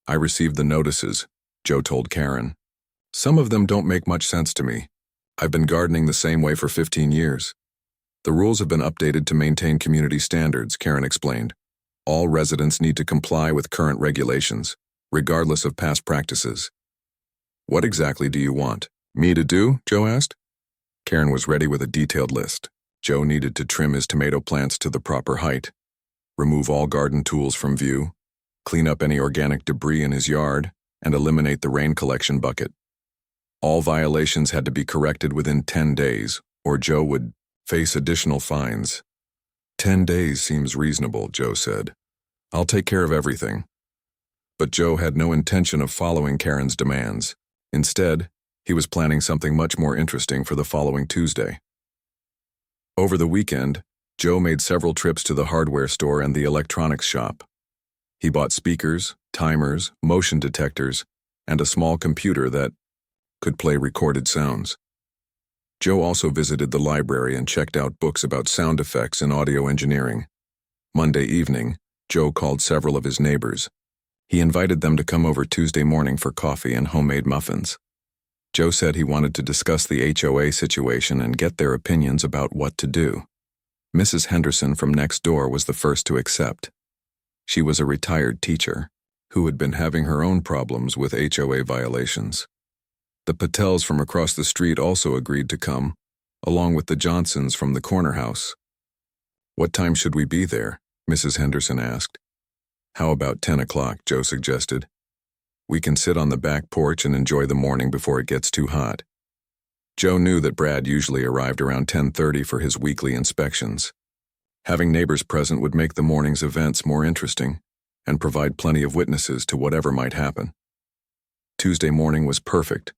"I received the notices," Joe told Karen. "Some of them don't make much sense to me. I've been gardening the same way for 15 years. The rules have been updated to maintain community standards," Karen explained. "All residents need to comply with current regulations, regardless of past practices." "What exactly do you want me to do?" Joe asked. Karen was ready with a detailed list. Joe needed to trim his tomato plants to the proper height, remove all garden tools from view, clean up any organic debris in his yard, and eliminate the rain collection bucket. All violations had to be corrected within 10 days, or Joe would face additional fines. 10 days seems reasonable," Joe said. "I'll take care of everything." But Joe had no intention of following Karen's demands. Instead, he was planning something much more interesting for the following Tuesday. Over the weekend, Joe made several trips to the hardware store and the electronics shop. He bought speakers, timers, motion detectors, and a small computer that could play recorded sounds. Joe also visited the library and checked out books about sound effects and audio engineering. Monday evening, Joe called several of his neighbors. He invited them to come over Tuesday morning for coffee and homemade muffins. Joe said he wanted to discuss the HOA situation and get their opinions about what to do. Mrs. Henderson from next door was the first to accept. She was a retired teacher who had been having her own problems with HOA violations. The Patels from across the street also agreed to come, along with the Johnsons from the corner house. "What time should we be there?" Mrs. Henderson asked. "How about 10 o'clock, Joe suggested. "We can sit on the back porch and enjoy the morning before it gets too hot." Joe knew that Brad usually arrived around 10:30 for his weekly inspections. Having neighbors present would make the morning's events more interesting and provide plenty of witnesses to whatever might happen. Tuesday morning was perfect,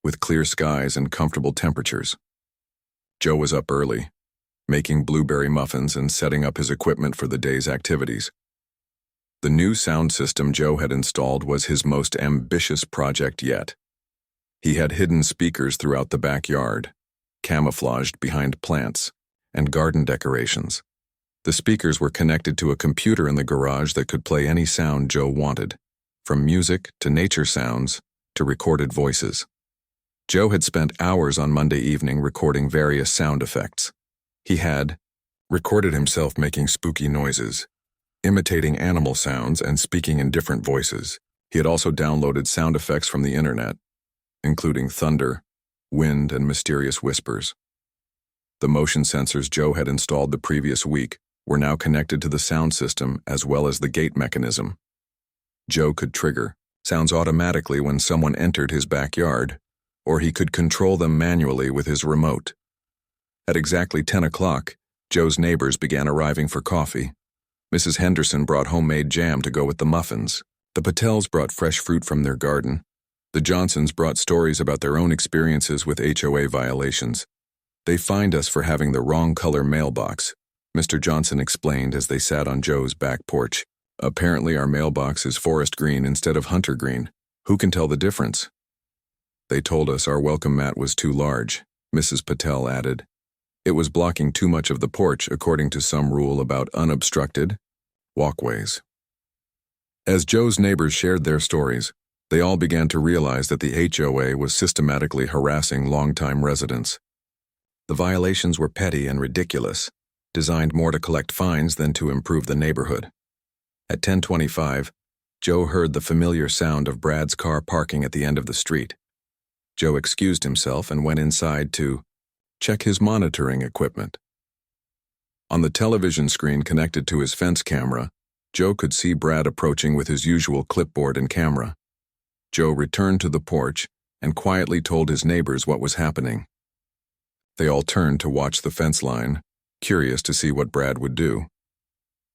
with clear skies and comfortable temperatures. Joe was up early, making blueberry muffins and setting up his equipment for the day's activities. The new sound system Joe had installed was his most ambitious project yet. He had hidden speakers throughout the backyard, camouflaged behind plants and garden decorations. The speakers were connected to a computer in the garage that could play any sound Joe wanted, from music to nature sounds to recorded voices. Joe had spent hours on Monday evening recording various sound effects. He had recorded himself making spooky noises, imitating animal sounds and speaking in different voices. He had also downloaded sound effects from the internet, including thunder, wind, and mysterious whispers. The motion sensors Joe had installed the previous week were now connected to the sound system as well as the gate mechanism. Joe could trigger sounds automatically when someone entered his backyard, or he could control them manually with his remote. At exactly 10 o'clock, Joe's neighbors began arriving for coffee. Mrs. Henderson brought homemade jam to go with the muffins. The Patels brought fresh fruit from their garden. The Johnsons brought stories about their own experiences with HOA violations. "They fined us for having the wrong color mailbox," Mr. Johnson explained as they sat on Joe's back porch. "Apparently our mailbox is forest green instead of hunter green. Who can tell the difference?" "They told us our welcome mat was too large," Mrs. Patel added. "It was blocking too much of the porch according to some rule about unobstructed walkways." As Joe's neighbors shared their stories, they all began to realize that the HOA was systematically harassing longtime residents. The violations were petty and ridiculous, designed more to collect fines than to improve the neighborhood. At 10:25, Joe heard the familiar sound of Brad's car parking at the end of the street. Joe excused himself and went inside to check his monitoring equipment. On the television screen connected to his fence camera, Joe could see Brad approaching with his usual clipboard and camera. Joe returned to the porch and quietly told his neighbors what was happening. They all turned to watch the fence line, curious to see what Brad would do.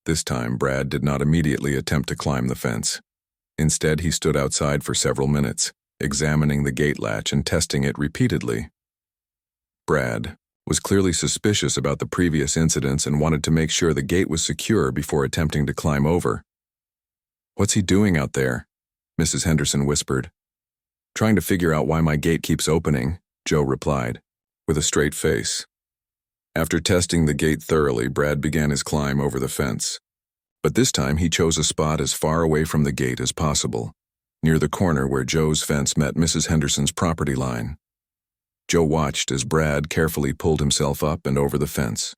This time, Brad did not immediately attempt to climb the fence. Instead, he stood outside for several minutes, examining the gate latch and testing it repeatedly. Brad was clearly suspicious about the previous incidents and wanted to make sure the gate was secure before attempting to climb over. "What's he doing out there?" Mrs. Henderson whispered. "Trying to figure out why my gate keeps opening," Joe replied, with a straight face. After testing the gate thoroughly, Brad began his climb over the fence. But this time he chose a spot as far away from the gate as possible, near the corner where Joe's fence met Mrs. Henderson's property line. Joe watched as Brad carefully pulled himself up and over the fence.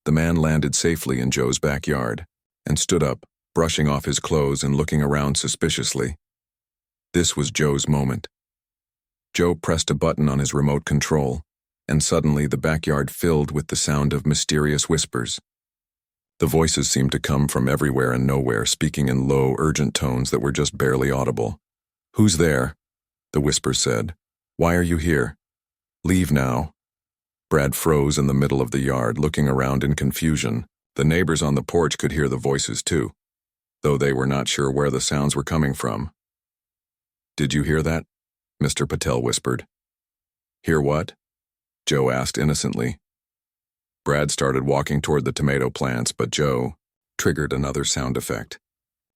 The man landed safely in Joe's backyard and stood up, brushing off his clothes and looking around suspiciously. This was Joe's moment. Joe pressed a button on his remote control, and suddenly the backyard filled with the sound of mysterious whispers. The voices seemed to come from everywhere and nowhere, speaking in low, urgent tones that were just barely audible. "Who's there?" the whispers said. "Why are you here? Leave now." Brad froze in the middle of the yard, looking around in confusion. The neighbors on the porch could hear the voices too, though they were not sure where the sounds were coming from. "Did you hear that?" Mr. Patel whispered. "Hear what?" Joe asked innocently. Brad started walking toward the tomato plants, but Joe triggered another sound effect.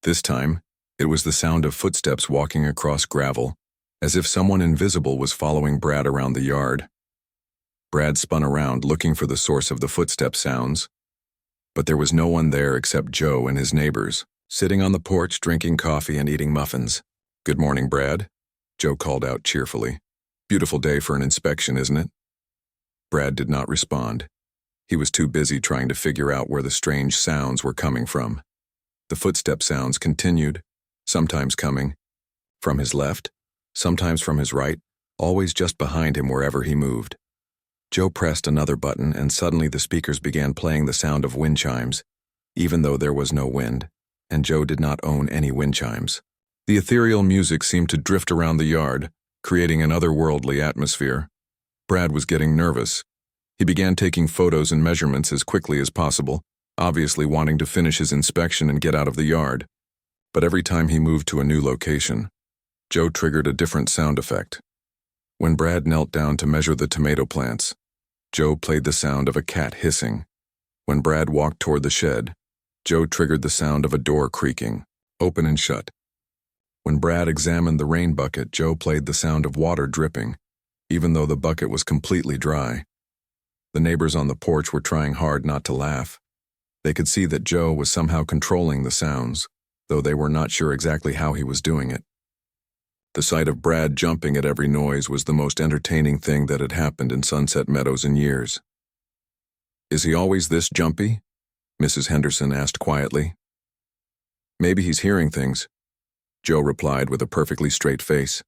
This time, it was the sound of footsteps walking across gravel, as if someone invisible was following Brad around the yard. Brad spun around, looking for the source of the footstep sounds, but there was no one there except Joe and his neighbors, sitting on the porch drinking coffee and eating muffins. "Good morning, Brad," Joe called out cheerfully. "Beautiful day for an inspection, isn't it?" Brad did not respond. He was too busy trying to figure out where the strange sounds were coming from. The footstep sounds continued, sometimes coming from his left, sometimes from his right, always just behind him wherever he moved. Joe pressed another button and suddenly the speakers began playing the sound of wind chimes, even though there was no wind, and Joe did not own any wind chimes. The ethereal music seemed to drift around the yard, creating an otherworldly atmosphere. Brad was getting nervous. He began taking photos and measurements as quickly as possible, obviously wanting to finish his inspection and get out of the yard. But every time he moved to a new location, Joe triggered a different sound effect. When Brad knelt down to measure the tomato plants, Joe played the sound of a cat hissing. When Brad walked toward the shed, Joe triggered the sound of a door creaking, open and shut. When Brad examined the rain bucket, Joe played the sound of water dripping, even though the bucket was completely dry. The neighbors on the porch were trying hard not to laugh. They could see that Joe was somehow controlling the sounds, though they were not sure exactly how he was doing it. The sight of Brad jumping at every noise was the most entertaining thing that had happened in Sunset Meadows in years. "Is he always this jumpy?" Mrs. Henderson asked quietly. "Maybe he's hearing things," Joe replied with a perfectly straight face.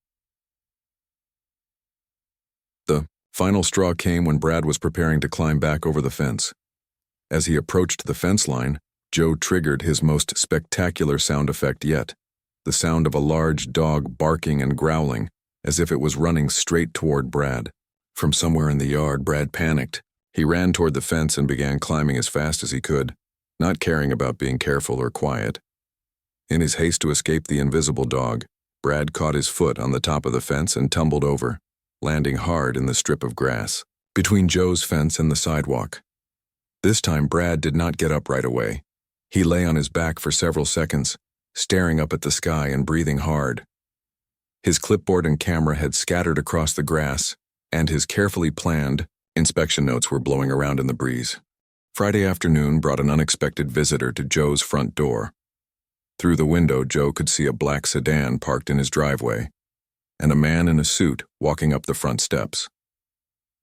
The final straw came when Brad was preparing to climb back over the fence. As he approached the fence line, Joe triggered his most spectacular sound effect yet, the sound of a large dog barking and growling, as if it was running straight toward Brad. From somewhere in the yard, Brad panicked. He ran toward the fence and began climbing as fast as he could, not caring about being careful or quiet. In his haste to escape the invisible dog, Brad caught his foot on the top of the fence and tumbled over, landing hard in the strip of grass between Joe's fence and the sidewalk. This time Brad did not get up right away. He lay on his back for several seconds, staring up at the sky and breathing hard. His clipboard and camera had scattered across the grass, and his carefully planned inspection notes were blowing around in the breeze. Friday afternoon brought an unexpected visitor to Joe's front door. Through the window, Joe could see a black sedan parked in his driveway, and a man in a suit walking up the front steps.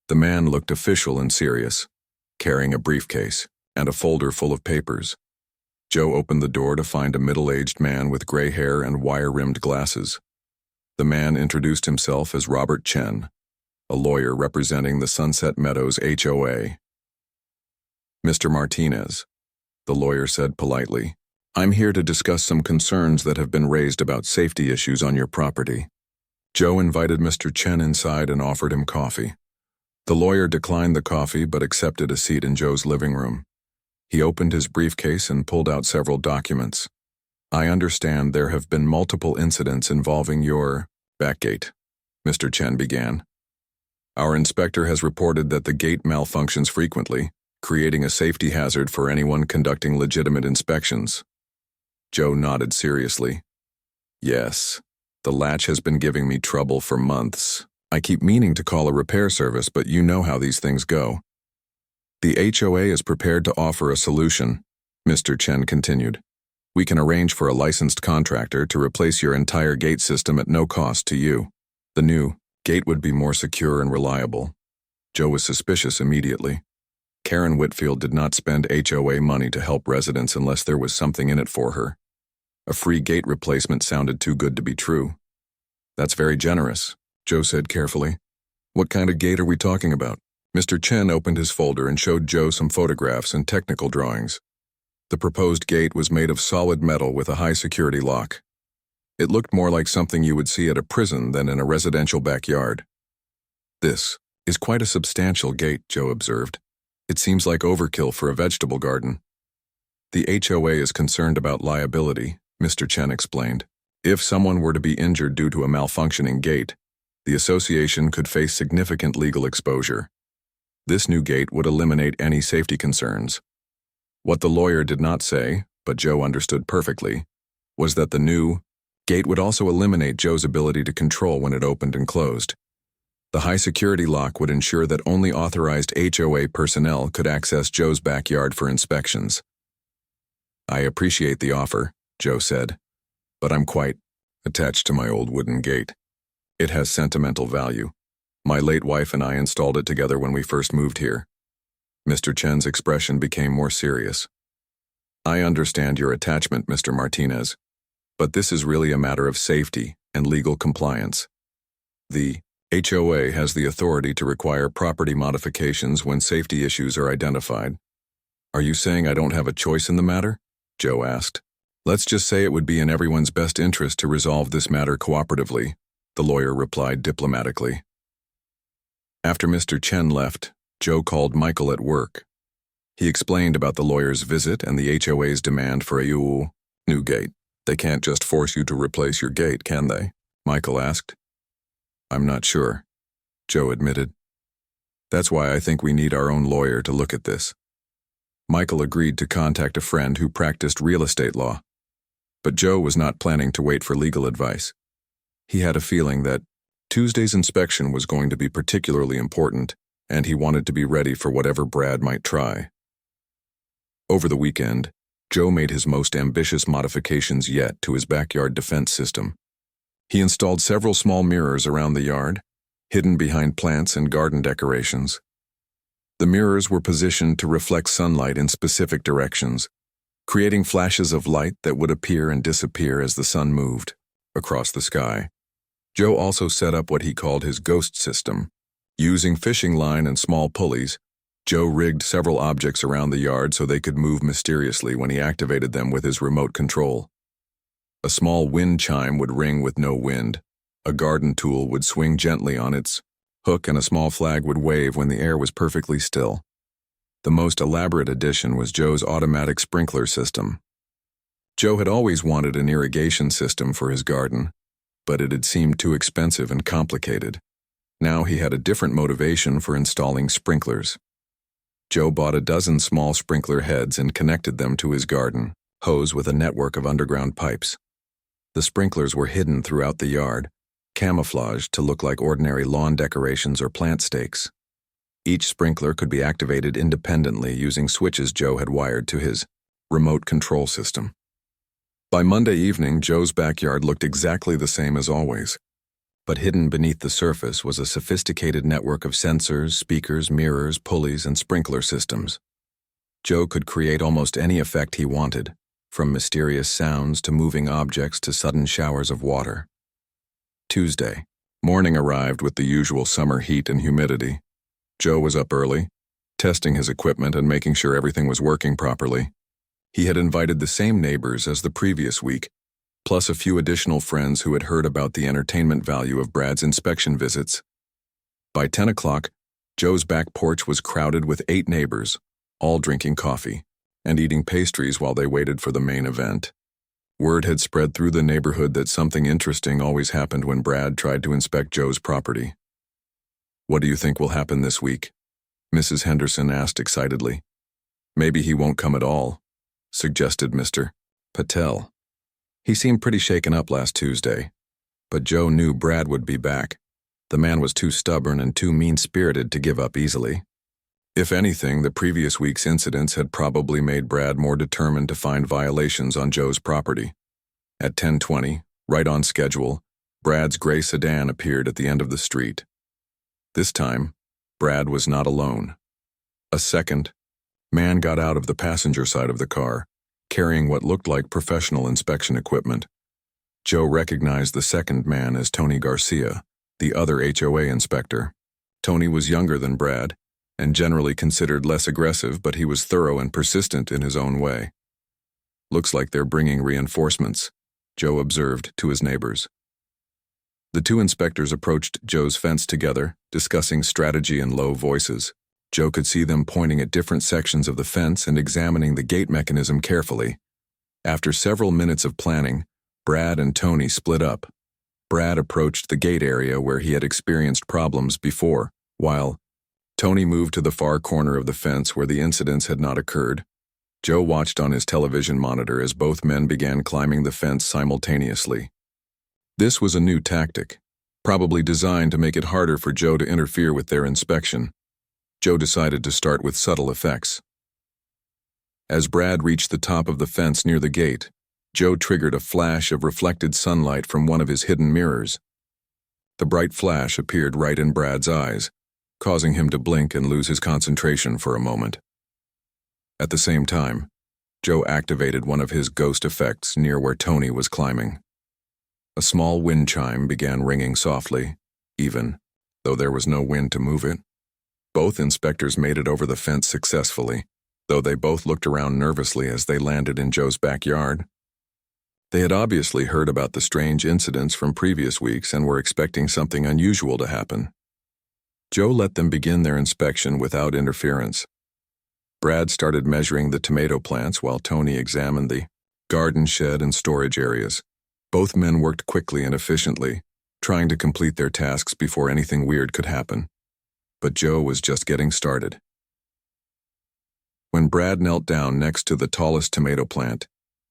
The man looked official and serious, carrying a briefcase and a folder full of papers. Joe opened the door to find a middle-aged man with gray hair and wire-rimmed glasses. The man introduced himself as Robert Chen, a lawyer representing the Sunset Meadows HOA. "Mr. Martinez," the lawyer said politely, "I'm here to discuss some concerns that have been raised about safety issues on your property." Joe invited Mr. Chen inside and offered him coffee. The lawyer declined the coffee but accepted a seat in Joe's living room. He opened his briefcase and pulled out several documents. "I understand there have been multiple incidents involving your back gate," Mr. Chen began. "Our inspector has reported that the gate malfunctions frequently, creating a safety hazard for anyone conducting legitimate inspections." Joe nodded seriously. "Yes, the latch has been giving me trouble for months. I keep meaning to call a repair service, but you know how these things go." "The HOA is prepared to offer a solution," Mr. Chen continued. "We can arrange for a licensed contractor to replace your entire gate system at no cost to you. The new gate would be more secure and reliable." Joe was suspicious immediately. Karen Whitfield did not spend HOA money to help residents unless there was something in it for her. A free gate replacement sounded too good to be true. "That's very generous," Joe said carefully. "What kind of gate are we talking about?" Mr. Chen opened his folder and showed Joe some photographs and technical drawings. The proposed gate was made of solid metal with a high-security lock. It looked more like something you would see at a prison than in a residential backyard. "This is quite a substantial gate," Joe observed. "It seems like overkill for a vegetable garden." "The HOA is concerned about liability," Mr. Chen explained. "If someone were to be injured due to a malfunctioning gate, the association could face significant legal exposure. This new gate would eliminate any safety concerns." What the lawyer did not say, but Joe understood perfectly, was that the new gate would also eliminate Joe's ability to control when it opened and closed. The high-security lock would ensure that only authorized HOA personnel could access Joe's backyard for inspections. "I appreciate the offer," Joe said, "but I'm quite attached to my old wooden gate. It has sentimental value. My late wife and I installed it together when we first moved here." Mr. Chen's expression became more serious. "I understand your attachment, Mr. Martinez, but this is really a matter of safety and legal compliance. The HOA has the authority to require property modifications when safety issues are identified." "Are you saying I don't have a choice in the matter?" Joe asked. "Let's just say it would be in everyone's best interest to resolve this matter cooperatively," the lawyer replied diplomatically. After Mr. Chen left, Joe called Michael at work. He explained about the lawyer's visit and the HOA's demand for a new gate. They can't just force you to replace your gate, can they? Michael asked. I'm not sure, Joe admitted. That's why I think we need our own lawyer to look at this. Michael agreed to contact a friend who practiced real estate law. But Joe was not planning to wait for legal advice. He had a feeling that Tuesday's inspection was going to be particularly important, and he wanted to be ready for whatever Brad might try. Over the weekend, Joe made his most ambitious modifications yet to his backyard defense system. He installed several small mirrors around the yard, hidden behind plants and garden decorations. The mirrors were positioned to reflect sunlight in specific directions, creating flashes of light that would appear and disappear as the sun moved across the sky. Joe also set up what he called his ghost system. Using fishing line and small pulleys, Joe rigged several objects around the yard so they could move mysteriously when he activated them with his remote control. A small wind chime would ring with no wind, a garden tool would swing gently on its hook, and a small flag would wave when the air was perfectly still. The most elaborate addition was Joe's automatic sprinkler system. Joe had always wanted an irrigation system for his garden, but it had seemed too expensive and complicated. Now he had a different motivation for installing sprinklers. Joe bought a dozen small sprinkler heads and connected them to his garden hose with a network of underground pipes. The sprinklers were hidden throughout the yard, camouflaged to look like ordinary lawn decorations or plant stakes. Each sprinkler could be activated independently using switches Joe had wired to his remote control system. By Monday evening, Joe's backyard looked exactly the same as always, but hidden beneath the surface was a sophisticated network of sensors, speakers, mirrors, pulleys, and sprinkler systems. Joe could create almost any effect he wanted, from mysterious sounds to moving objects to sudden showers of water. Tuesday. Morning arrived with the usual summer heat and humidity. Joe was up early, testing his equipment and making sure everything was working properly. He had invited the same neighbors as the previous week, plus a few additional friends who had heard about the entertainment value of Brad's inspection visits. By 10 o'clock, Joe's back porch was crowded with 8 neighbors, all drinking coffee and eating pastries while they waited for the main event. Word had spread through the neighborhood that something interesting always happened when Brad tried to inspect Joe's property. What do you think will happen this week? Mrs. Henderson asked excitedly. Maybe he won't come at all, suggested Mr. Patel. He seemed pretty shaken up last Tuesday, but Joe knew Brad would be back. The man was too stubborn and too mean-spirited to give up easily. If anything, the previous week's incidents had probably made Brad more determined to find violations on Joe's property. At 10:20, right on schedule, Brad's gray sedan appeared at the end of the street. This time, Brad was not alone. A second man got out of the passenger side of the car, carrying what looked like professional inspection equipment. Joe recognized the second man as Tony Garcia, the other HOA inspector. Tony was younger than Brad, and generally considered less aggressive, but he was thorough and persistent in his own way. Looks like they're bringing reinforcements, Joe observed to his neighbors. The two inspectors approached Joe's fence together, discussing strategy in low voices. Joe could see them pointing at different sections of the fence and examining the gate mechanism carefully. After several minutes of planning, Brad and Tony split up. Brad approached the gate area where he had experienced problems before, while Tony moved to the far corner of the fence where the incidents had not occurred. Joe watched on his television monitor as both men began climbing the fence simultaneously. This was a new tactic, probably designed to make it harder for Joe to interfere with their inspection. Joe decided to start with subtle effects. As Brad reached the top of the fence near the gate, Joe triggered a flash of reflected sunlight from one of his hidden mirrors. The bright flash appeared right in Brad's eyes, causing him to blink and lose his concentration for a moment. At the same time, Joe activated one of his ghost effects near where Tony was climbing. A small wind chime began ringing softly, even though there was no wind to move it. Both inspectors made it over the fence successfully, though they both looked around nervously as they landed in Joe's backyard. They had obviously heard about the strange incidents from previous weeks and were expecting something unusual to happen. Joe let them begin their inspection without interference. Brad started measuring the tomato plants while Tony examined the garden shed and storage areas. Both men worked quickly and efficiently, trying to complete their tasks before anything weird could happen. But Joe was just getting started. When Brad knelt down next to the tallest tomato plant,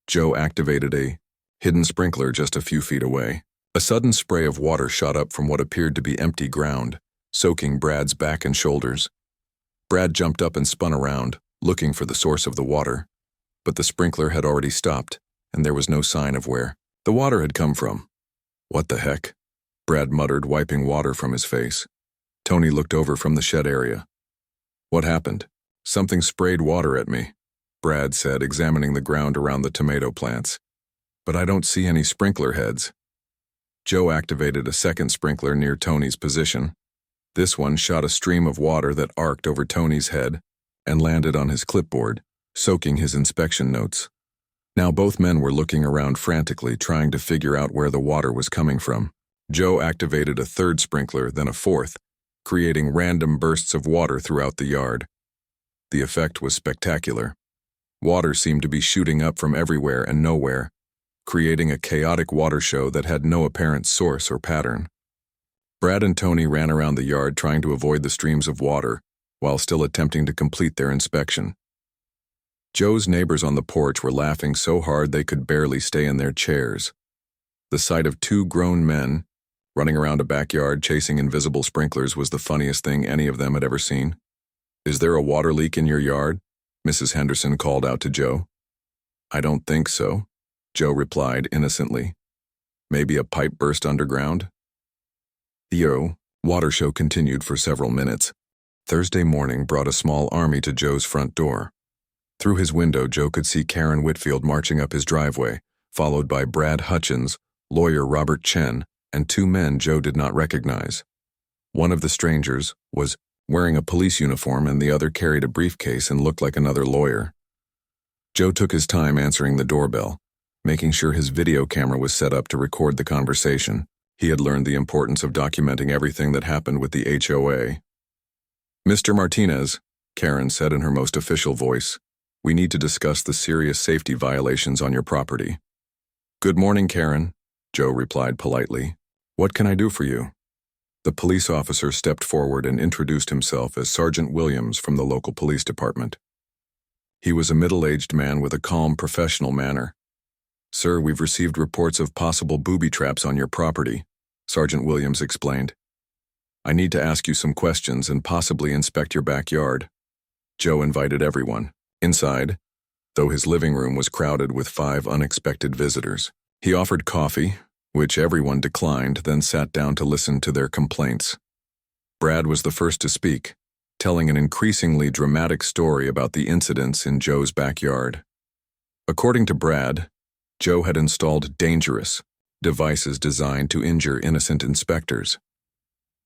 Joe activated a hidden sprinkler just a few feet away. A sudden spray of water shot up from what appeared to be empty ground, soaking Brad's back and shoulders. Brad jumped up and spun around, looking for the source of the water, but the sprinkler had already stopped, and there was no sign of where the water had come from. "What the heck?" Brad muttered, wiping water from his face. Tony looked over from the shed area. "What happened?" "Something sprayed water at me," Brad said, examining the ground around the tomato plants. "But I don't see any sprinkler heads." Joe activated a second sprinkler near Tony's position. This one shot a stream of water that arced over Tony's head and landed on his clipboard, soaking his inspection notes. Now both men were looking around frantically, trying to figure out where the water was coming from. Joe activated a third sprinkler, then a fourth, creating random bursts of water throughout the yard. The effect was spectacular. Water seemed to be shooting up from everywhere and nowhere, creating a chaotic water show that had no apparent source or pattern. Brad and Tony ran around the yard trying to avoid the streams of water, while still attempting to complete their inspection. Joe's neighbors on the porch were laughing so hard they could barely stay in their chairs. The sight of two grown men running around a backyard chasing invisible sprinklers was the funniest thing any of them had ever seen. "Is there a water leak in your yard?" Mrs. Henderson called out to Joe. "I don't think so," Joe replied innocently. "Maybe a pipe burst underground?" The water show continued for several minutes. Thursday morning brought a small army to Joe's front door. Through his window, Joe could see Karen Whitfield marching up his driveway, followed by Brad Hutchins, lawyer Robert Chen, and two men Joe did not recognize. One of the strangers was wearing a police uniform and the other carried a briefcase and looked like another lawyer. Joe took his time answering the doorbell, making sure his video camera was set up to record the conversation. He had learned the importance of documenting everything that happened with the HOA. "Mr. Martinez," Karen said in her most official voice, "we need to discuss the serious safety violations on your property." "Good morning, Karen," Joe replied politely. "What can I do for you?" The police officer stepped forward and introduced himself as Sergeant Williams from the local police department. He was a middle-aged man with a calm, professional manner. "Sir, we've received reports of possible booby traps on your property," Sergeant Williams explained. "I need to ask you some questions and possibly inspect your backyard." Joe invited everyone inside, though his living room was crowded with 5 unexpected visitors. He offered coffee, which everyone declined, then sat down to listen to their complaints. Brad was the first to speak, telling an increasingly dramatic story about the incidents in Joe's backyard. According to Brad, Joe had installed dangerous devices designed to injure innocent inspectors.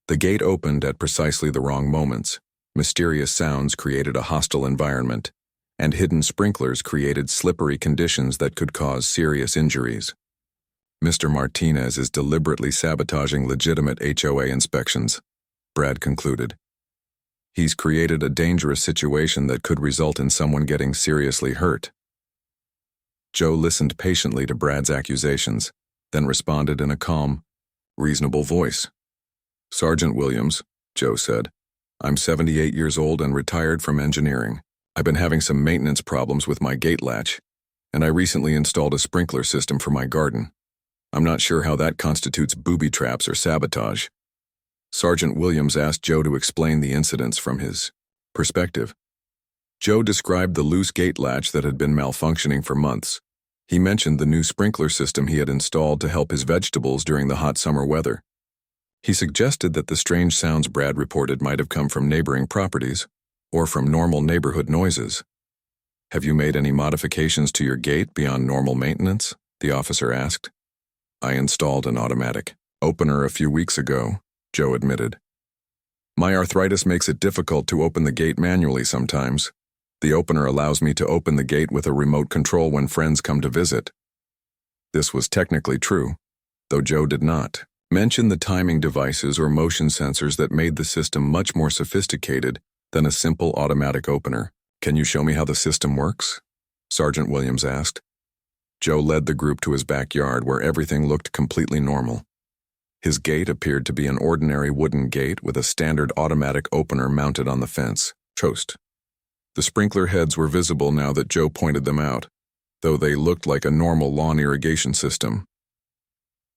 The gate opened at precisely the wrong moments, mysterious sounds created a hostile environment, and hidden sprinklers created slippery conditions that could cause serious injuries. "Mr. Martinez is deliberately sabotaging legitimate HOA inspections," Brad concluded. "He's created a dangerous situation that could result in someone getting seriously hurt." Joe listened patiently to Brad's accusations, then responded in a calm, reasonable voice. "Sergeant Williams," Joe said, "I'm 78 years old and retired from engineering. I've been having some maintenance problems with my gate latch, and I recently installed a sprinkler system for my garden. I'm not sure how that constitutes booby traps or sabotage." Sergeant Williams asked Joe to explain the incidents from his perspective. Joe described the loose gate latch that had been malfunctioning for months. He mentioned the new sprinkler system he had installed to help his vegetables during the hot summer weather. He suggested that the strange sounds Brad reported might have come from neighboring properties, or from normal neighborhood noises. "Have you made any modifications to your gate beyond normal maintenance?" the officer asked. "I installed an automatic opener a few weeks ago," Joe admitted. "My arthritis makes it difficult to open the gate manually sometimes. The opener allows me to open the gate with a remote control when friends come to visit." This was technically true, though Joe did not Mention the timing devices or motion sensors that made the system much more sophisticated than a simple automatic opener. Can you show me how the system works? Sergeant Williams asked. Joe led the group to his backyard where everything looked completely normal. His gate appeared to be an ordinary wooden gate with a standard automatic opener mounted on the fence. Toast. The sprinkler heads were visible now that Joe pointed them out, though they looked like a normal lawn irrigation system.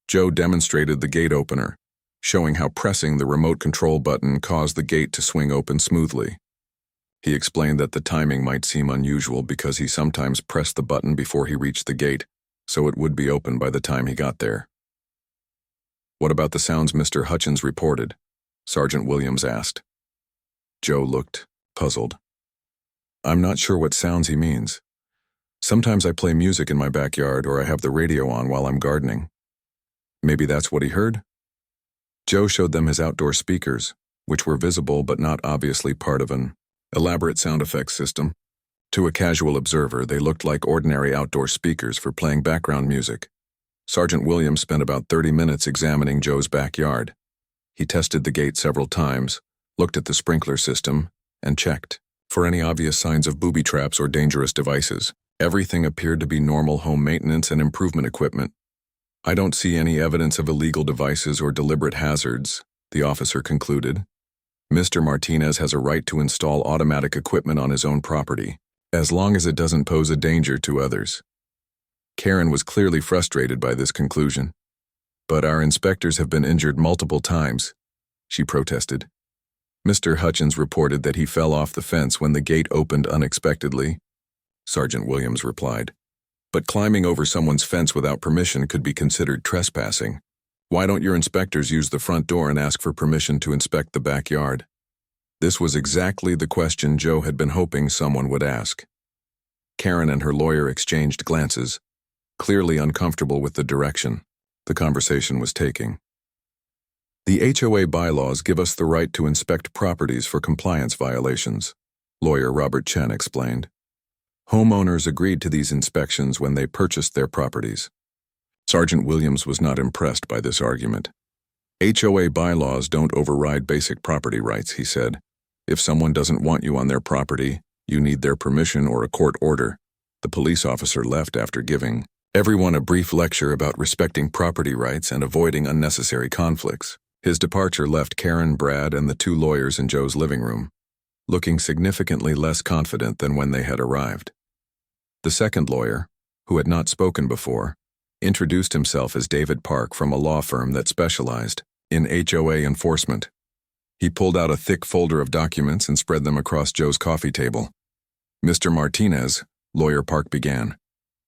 Joe demonstrated the gate opener, showing how pressing the remote control button caused the gate to swing open smoothly. He explained that the timing might seem unusual because he sometimes pressed the button before he reached the gate, so it would be open by the time he got there. What about the sounds Mr. Hutchins reported? Sergeant Williams asked. Joe looked puzzled. I'm not sure what sounds he means. Sometimes I play music in my backyard or I have the radio on while I'm gardening. Maybe that's what he heard? Joe showed them his outdoor speakers, which were visible but not obviously part of an elaborate sound effects system. To a casual observer, they looked like ordinary outdoor speakers for playing background music. Sergeant Williams spent about 30 minutes examining Joe's backyard. He tested the gate several times, looked at the sprinkler system, and checked for any obvious signs of booby traps or dangerous devices. Everything appeared to be normal home maintenance and improvement equipment. I don't see any evidence of illegal devices or deliberate hazards, the officer concluded. Mr. Martinez has a right to install automatic equipment on his own property, as long as it doesn't pose a danger to others. Karen was clearly frustrated by this conclusion. But our inspectors have been injured multiple times, she protested. Mr. Hutchins reported that he fell off the fence when the gate opened unexpectedly, Sergeant Williams replied. But climbing over someone's fence without permission could be considered trespassing. Why don't your inspectors use the front door and ask for permission to inspect the backyard? This was exactly the question Joe had been hoping someone would ask. Karen and her lawyer exchanged glances, clearly uncomfortable with the direction the conversation was taking. The HOA bylaws give us the right to inspect properties for compliance violations, lawyer Robert Chen explained. Homeowners agreed to these inspections when they purchased their properties. Sergeant Williams was not impressed by this argument. HOA bylaws don't override basic property rights, he said. If someone doesn't want you on their property, you need their permission or a court order. The police officer left after giving everyone a brief lecture about respecting property rights and avoiding unnecessary conflicts. His departure left Karen, Brad, and the two lawyers in Joe's living room, looking significantly less confident than when they had arrived. The second lawyer, who had not spoken before, introduced himself as David Park from a law firm that specialized in HOA enforcement. He pulled out a thick folder of documents and spread them across Joe's coffee table. Mr. Martinez, lawyer Park began,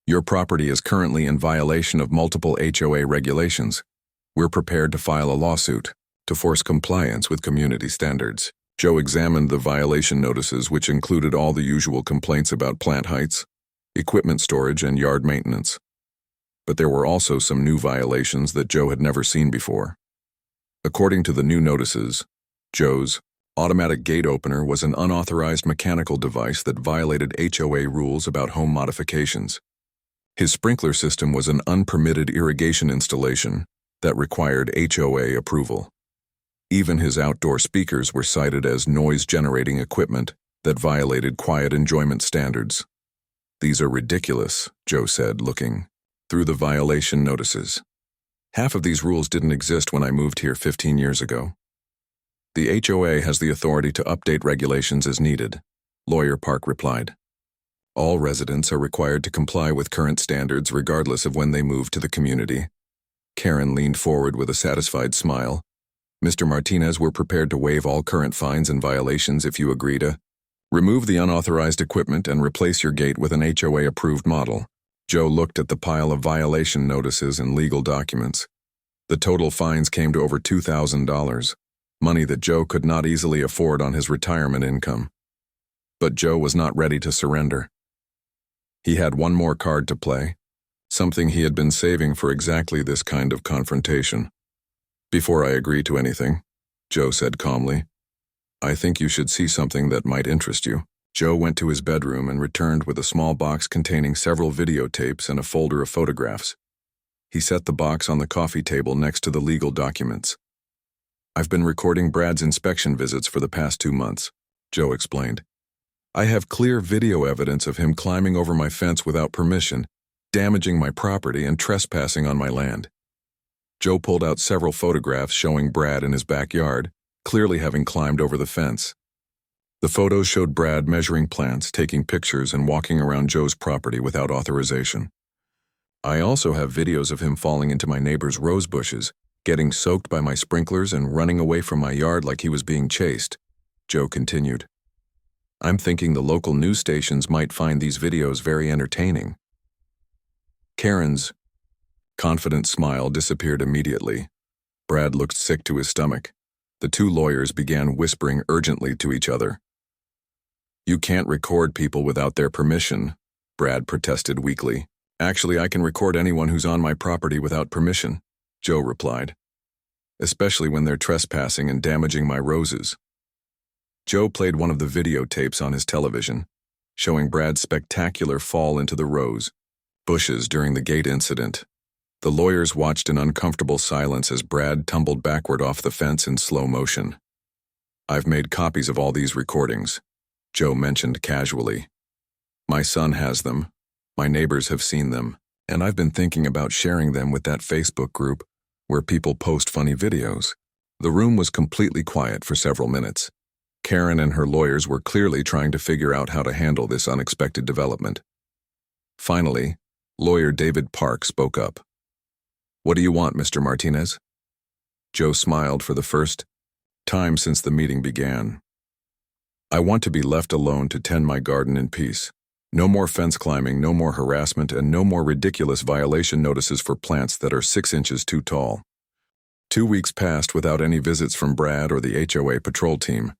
your property is currently in violation of multiple HOA regulations. We're prepared to file a lawsuit to force compliance with community standards. Joe examined the violation notices, which included all the usual complaints about plant heights, equipment storage, and yard maintenance. But there were also some new violations that Joe had never seen before. According to the new notices, Joe's automatic gate opener was an unauthorized mechanical device that violated HOA rules about home modifications. His sprinkler system was an unpermitted irrigation installation that required HOA approval. Even his outdoor speakers were cited as noise-generating equipment that violated quiet enjoyment standards. These are ridiculous, Joe said, looking through the violation notices. Half of these rules didn't exist when I moved here 15 years ago. The HOA has the authority to update regulations as needed, lawyer Park replied. All residents are required to comply with current standards regardless of when they move to the community. Karen leaned forward with a satisfied smile. Mr. Martinez, we're prepared to waive all current fines and violations if you agree to remove the unauthorized equipment and replace your gate with an HOA-approved model. Joe looked at the pile of violation notices and legal documents. The total fines came to over $2,000, money that Joe could not easily afford on his retirement income. But Joe was not ready to surrender. He had one more card to play, something he had been saving for exactly this kind of confrontation. Before I agree to anything, Joe said calmly, I think you should see something that might interest you. Joe went to his bedroom and returned with a small box containing several videotapes and a folder of photographs. He set the box on the coffee table next to the legal documents. "I've been recording Brad's inspection visits for the past 2 months," Joe explained. "I have clear video evidence of him climbing over my fence without permission, damaging my property, and trespassing on my land." Joe pulled out several photographs showing Brad in his backyard, clearly having climbed over the fence. The photos showed Brad measuring plants, taking pictures, and walking around Joe's property without authorization. "I also have videos of him falling into my neighbor's rose bushes, getting soaked by my sprinklers, and running away from my yard like he was being chased," Joe continued. "I'm thinking the local news stations might find these videos very entertaining." Karen's confident smile disappeared immediately. Brad looked sick to his stomach. The two lawyers began whispering urgently to each other. "You can't record people without their permission," Brad protested weakly. "Actually, I can record anyone who's on my property without permission," Joe replied. "Especially when they're trespassing and damaging my roses." Joe played one of the videotapes on his television, showing Brad's spectacular fall into the rose bushes during the gate incident. The lawyers watched in uncomfortable silence as Brad tumbled backward off the fence in slow motion. "I've made copies of all these recordings," Joe mentioned casually. "My son has them, my neighbors have seen them, and I've been thinking about sharing them with that Facebook group where people post funny videos." The room was completely quiet for several minutes. Karen and her lawyers were clearly trying to figure out how to handle this unexpected development. Finally, lawyer David Park spoke up. "What do you want, Mr. Martinez?" Joe smiled for the first time since the meeting began. "I want to be left alone to tend my garden in peace. No more fence climbing, no more harassment, and no more ridiculous violation notices for plants that are 6 inches too tall." 2 weeks passed without any visits from Brad or the HOA patrol team.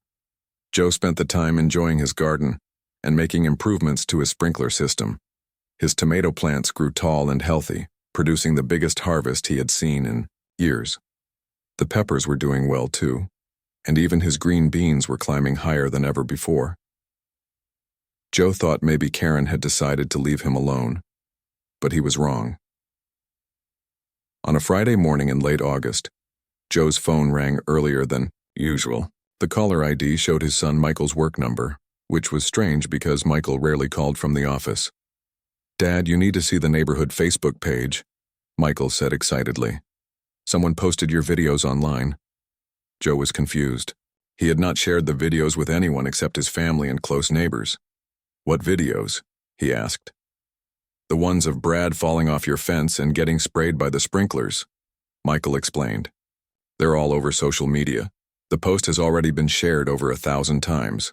Joe spent the time enjoying his garden and making improvements to his sprinkler system. His tomato plants grew tall and healthy, producing the biggest harvest he had seen in years. The peppers were doing well too, and even his green beans were climbing higher than ever before. Joe thought maybe Karen had decided to leave him alone, but he was wrong. On a Friday morning in late August, Joe's phone rang earlier than usual. The caller ID showed his son Michael's work number, which was strange because Michael rarely called from the office. "Dad, you need to see the neighborhood Facebook page," Michael said excitedly. "Someone posted your videos online." Joe was confused. He had not shared the videos with anyone except his family and close neighbors. "What videos?" he asked. "The ones of Brad falling off your fence and getting sprayed by the sprinklers," Michael explained. "They're all over social media. The post has already been shared over 1,000 times."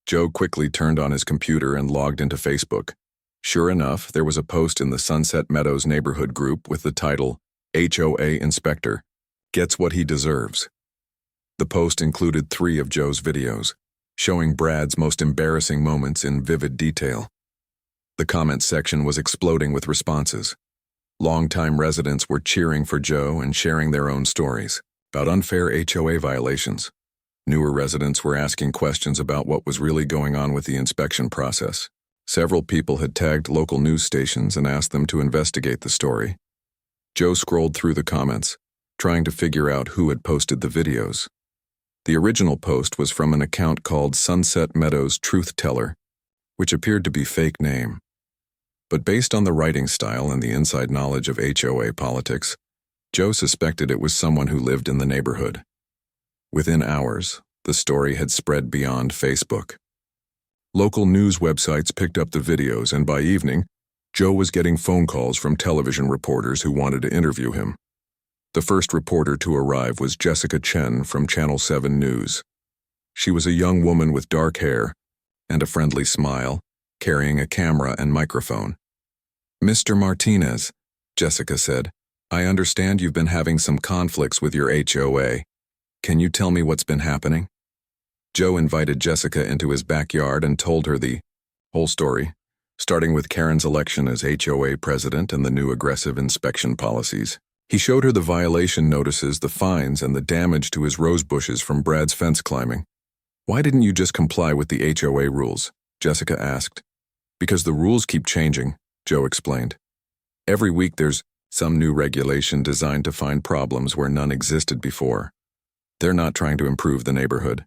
Joe quickly turned on his computer and logged into Facebook. Sure enough, there was a post in the Sunset Meadows neighborhood group with the title, "HOA Inspector Gets What He Deserves." The post included 3 of Joe's videos, showing Brad's most embarrassing moments in vivid detail. The comment section was exploding with responses. Longtime residents were cheering for Joe and sharing their own stories about unfair HOA violations. Newer residents were asking questions about what was really going on with the inspection process. Several people had tagged local news stations and asked them to investigate the story. Joe scrolled through the comments, trying to figure out who had posted the videos. The original post was from an account called Sunset Meadows Truth Teller, which appeared to be fake name. But based on the writing style and the inside knowledge of HOA politics, Joe suspected it was someone who lived in the neighborhood. Within hours, the story had spread beyond Facebook. Local news websites picked up the videos, and by evening, Joe was getting phone calls from television reporters who wanted to interview him. The first reporter to arrive was Jessica Chen from Channel 7 News. She was a young woman with dark hair and a friendly smile, carrying a camera and microphone. "Mr. Martinez," Jessica said, "I understand you've been having some conflicts with your HOA. Can you tell me what's been happening?" Joe invited Jessica into his backyard and told her the whole story, starting with Karen's election as HOA president and the new aggressive inspection policies. He showed her the violation notices, the fines, and the damage to his rose bushes from Brad's fence climbing. "Why didn't you just comply with the HOA rules?" Jessica asked. "Because the rules keep changing," Joe explained. "Every week there's Some new regulation designed to find problems where none existed before. They're not trying to improve the neighborhood.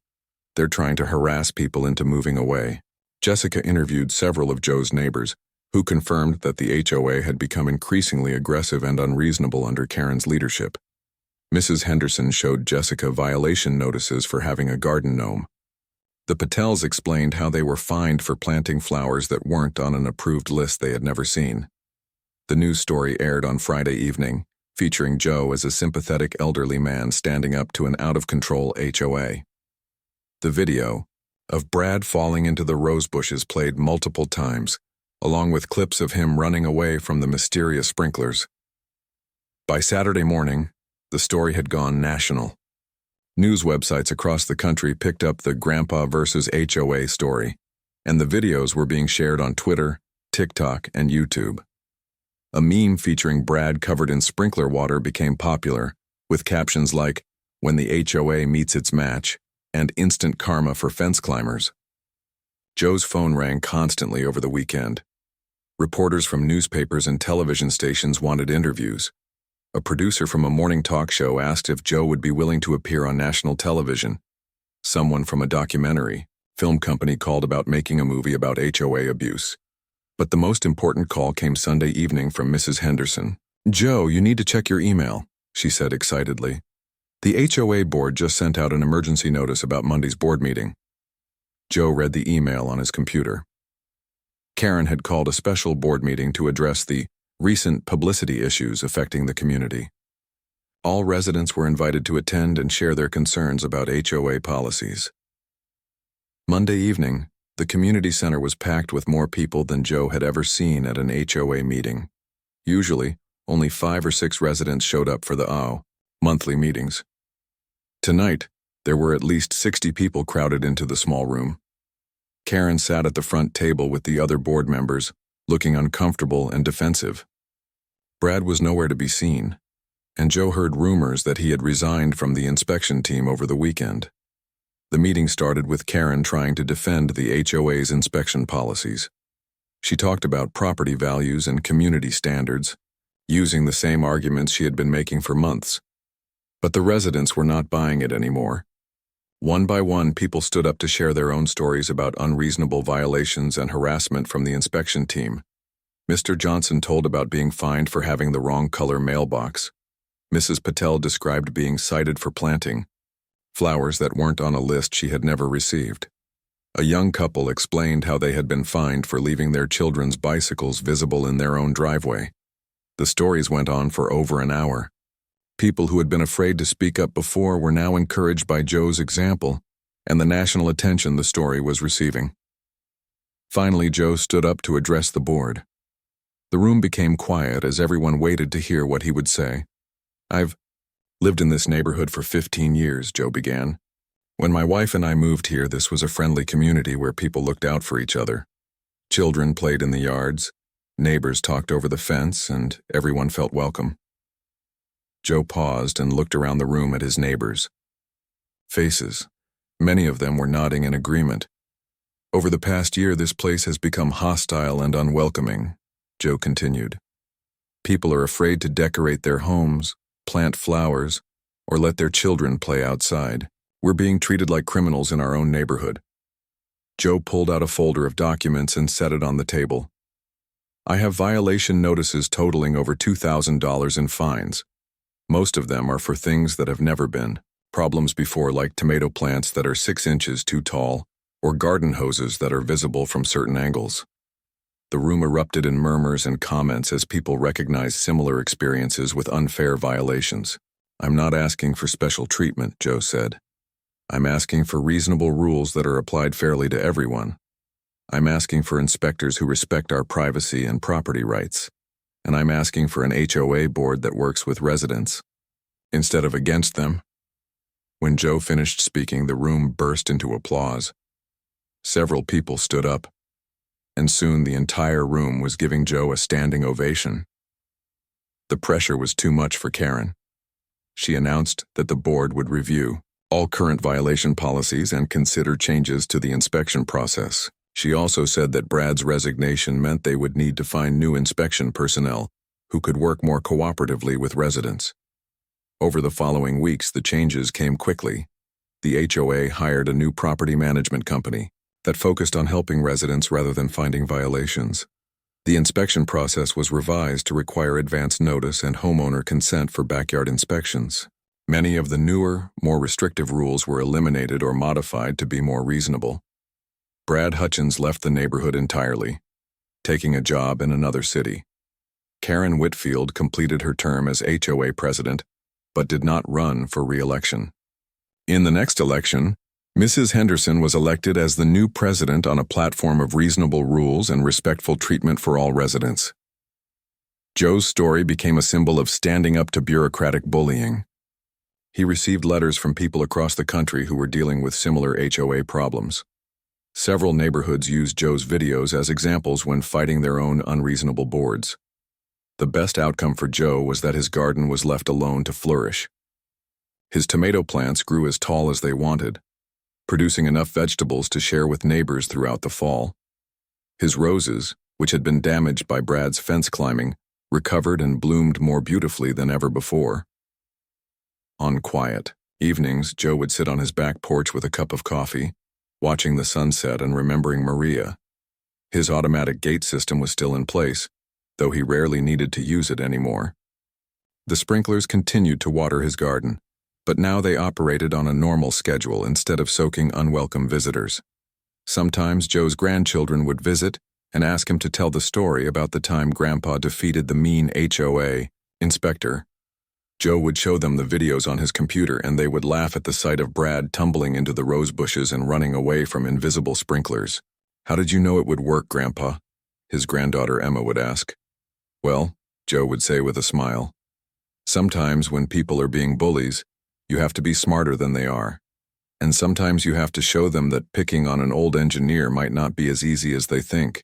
They're trying to harass people into moving away. Jessica interviewed several of Joe's neighbors, who confirmed that the HOA had become increasingly aggressive and unreasonable under Karen's leadership. Mrs. Henderson showed Jessica violation notices for having a garden gnome. The Patels explained how they were fined for planting flowers that weren't on an approved list they had never seen. The news story aired on Friday evening, featuring Joe as a sympathetic elderly man standing up to an out-of-control HOA. The video of Brad falling into the rose bushes played multiple times, along with clips of him running away from the mysterious sprinklers. By Saturday morning, the story had gone national. News websites across the country picked up the Grandpa versus HOA story, and the videos were being shared on Twitter, TikTok, and YouTube. A meme featuring Brad covered in sprinkler water became popular, with captions like, "When the HOA meets its match," and "Instant karma for fence climbers." Joe's phone rang constantly over the weekend. Reporters from newspapers and television stations wanted interviews. A producer from a morning talk show asked if Joe would be willing to appear on national television. Someone from a documentary film company called about making a movie about HOA abuse. But the most important call came Sunday evening from Mrs. Henderson. "Joe, you need to check your email," she said excitedly. "The HOA board just sent out an emergency notice about Monday's board meeting." Joe read the email on his computer. Karen had called a special board meeting to address the recent publicity issues affecting the community. All residents were invited to attend and share their concerns about HOA policies. Monday evening, the community center was packed with more people than Joe had ever seen at an HOA meeting. Usually, only 5 or 6 residents showed up for the monthly meetings. Tonight, there were at least 60 people crowded into the small room. Karen sat at the front table with the other board members, looking uncomfortable and defensive. Brad was nowhere to be seen, and Joe heard rumors that he had resigned from the inspection team over the weekend. The meeting started with Karen trying to defend the HOA's inspection policies. She talked about property values and community standards, using the same arguments she had been making for months. But the residents were not buying it anymore. One by one, people stood up to share their own stories about unreasonable violations and harassment from the inspection team. Mr. Johnson told about being fined for having the wrong color mailbox. Mrs. Patel described being cited for planting flowers that weren't on a list she had never received. A young couple explained how they had been fined for leaving their children's bicycles visible in their own driveway. The stories went on for over an hour. People who had been afraid to speak up before were now encouraged by Joe's example and the national attention the story was receiving. Finally, Joe stood up to address the board. The room became quiet as everyone waited to hear what he would say. "I've lived in this neighborhood for 15 years, Joe began. When my wife and I moved here, this was a friendly community where people looked out for each other. Children played in the yards, neighbors talked over the fence, and everyone felt welcome." Joe paused and looked around the room at his neighbors. Faces. Many of them were nodding in agreement. "Over the past year, this place has become hostile and unwelcoming," Joe continued. "People are afraid to decorate their homes, plant flowers, or let their children play outside. We're being treated like criminals in our own neighborhood." Joe pulled out a folder of documents and set it on the table. "I have violation notices totaling over $2,000 in fines. Most of them are for things that have never been problems before, like tomato plants that are 6 inches too tall, or garden hoses that are visible from certain angles." The room erupted in murmurs and comments as people recognized similar experiences with unfair violations. "I'm not asking for special treatment," Joe said. "I'm asking for reasonable rules that are applied fairly to everyone. I'm asking for inspectors who respect our privacy and property rights. And I'm asking for an HOA board that works with residents instead of against them." When Joe finished speaking, the room burst into applause. Several people stood up, and soon the entire room was giving Joe a standing ovation. The pressure was too much for Karen. She announced that the board would review all current violation policies and consider changes to the inspection process. She also said that Brad's resignation meant they would need to find new inspection personnel who could work more cooperatively with residents. Over the following weeks, the changes came quickly. The HOA hired a new property management company that focused on helping residents rather than finding violations. The inspection process was revised to require advance notice and homeowner consent for backyard inspections. Many of the newer, more restrictive rules were eliminated or modified to be more reasonable. Brad Hutchins left the neighborhood entirely, taking a job in another city. Karen Whitfield completed her term as HOA president, but did not run for re-election. In the next election, Mrs. Henderson was elected as the new president on a platform of reasonable rules and respectful treatment for all residents. Joe's story became a symbol of standing up to bureaucratic bullying. He received letters from people across the country who were dealing with similar HOA problems. Several neighborhoods used Joe's videos as examples when fighting their own unreasonable boards. The best outcome for Joe was that his garden was left alone to flourish. His tomato plants grew as tall as they wanted, producing enough vegetables to share with neighbors throughout the fall. His roses, which had been damaged by Brad's fence climbing, recovered and bloomed more beautifully than ever before. On quiet evenings, Joe would sit on his back porch with a cup of coffee, watching the sunset and remembering Maria. His automatic gate system was still in place, though he rarely needed to use it anymore. The sprinklers continued to water his garden, but now they operated on a normal schedule instead of soaking unwelcome visitors. Sometimes Joe's grandchildren would visit and ask him to tell the story about the time Grandpa defeated the mean HOA inspector. Joe would show them the videos on his computer, and they would laugh at the sight of Brad tumbling into the rose bushes and running away from invisible sprinklers. "How did you know it would work, Grandpa?" his granddaughter Emma would ask. "Well," Joe would say with a smile, "sometimes when people are being bullies, you have to be smarter than they are. And sometimes you have to show them that picking on an old engineer might not be as easy as they think."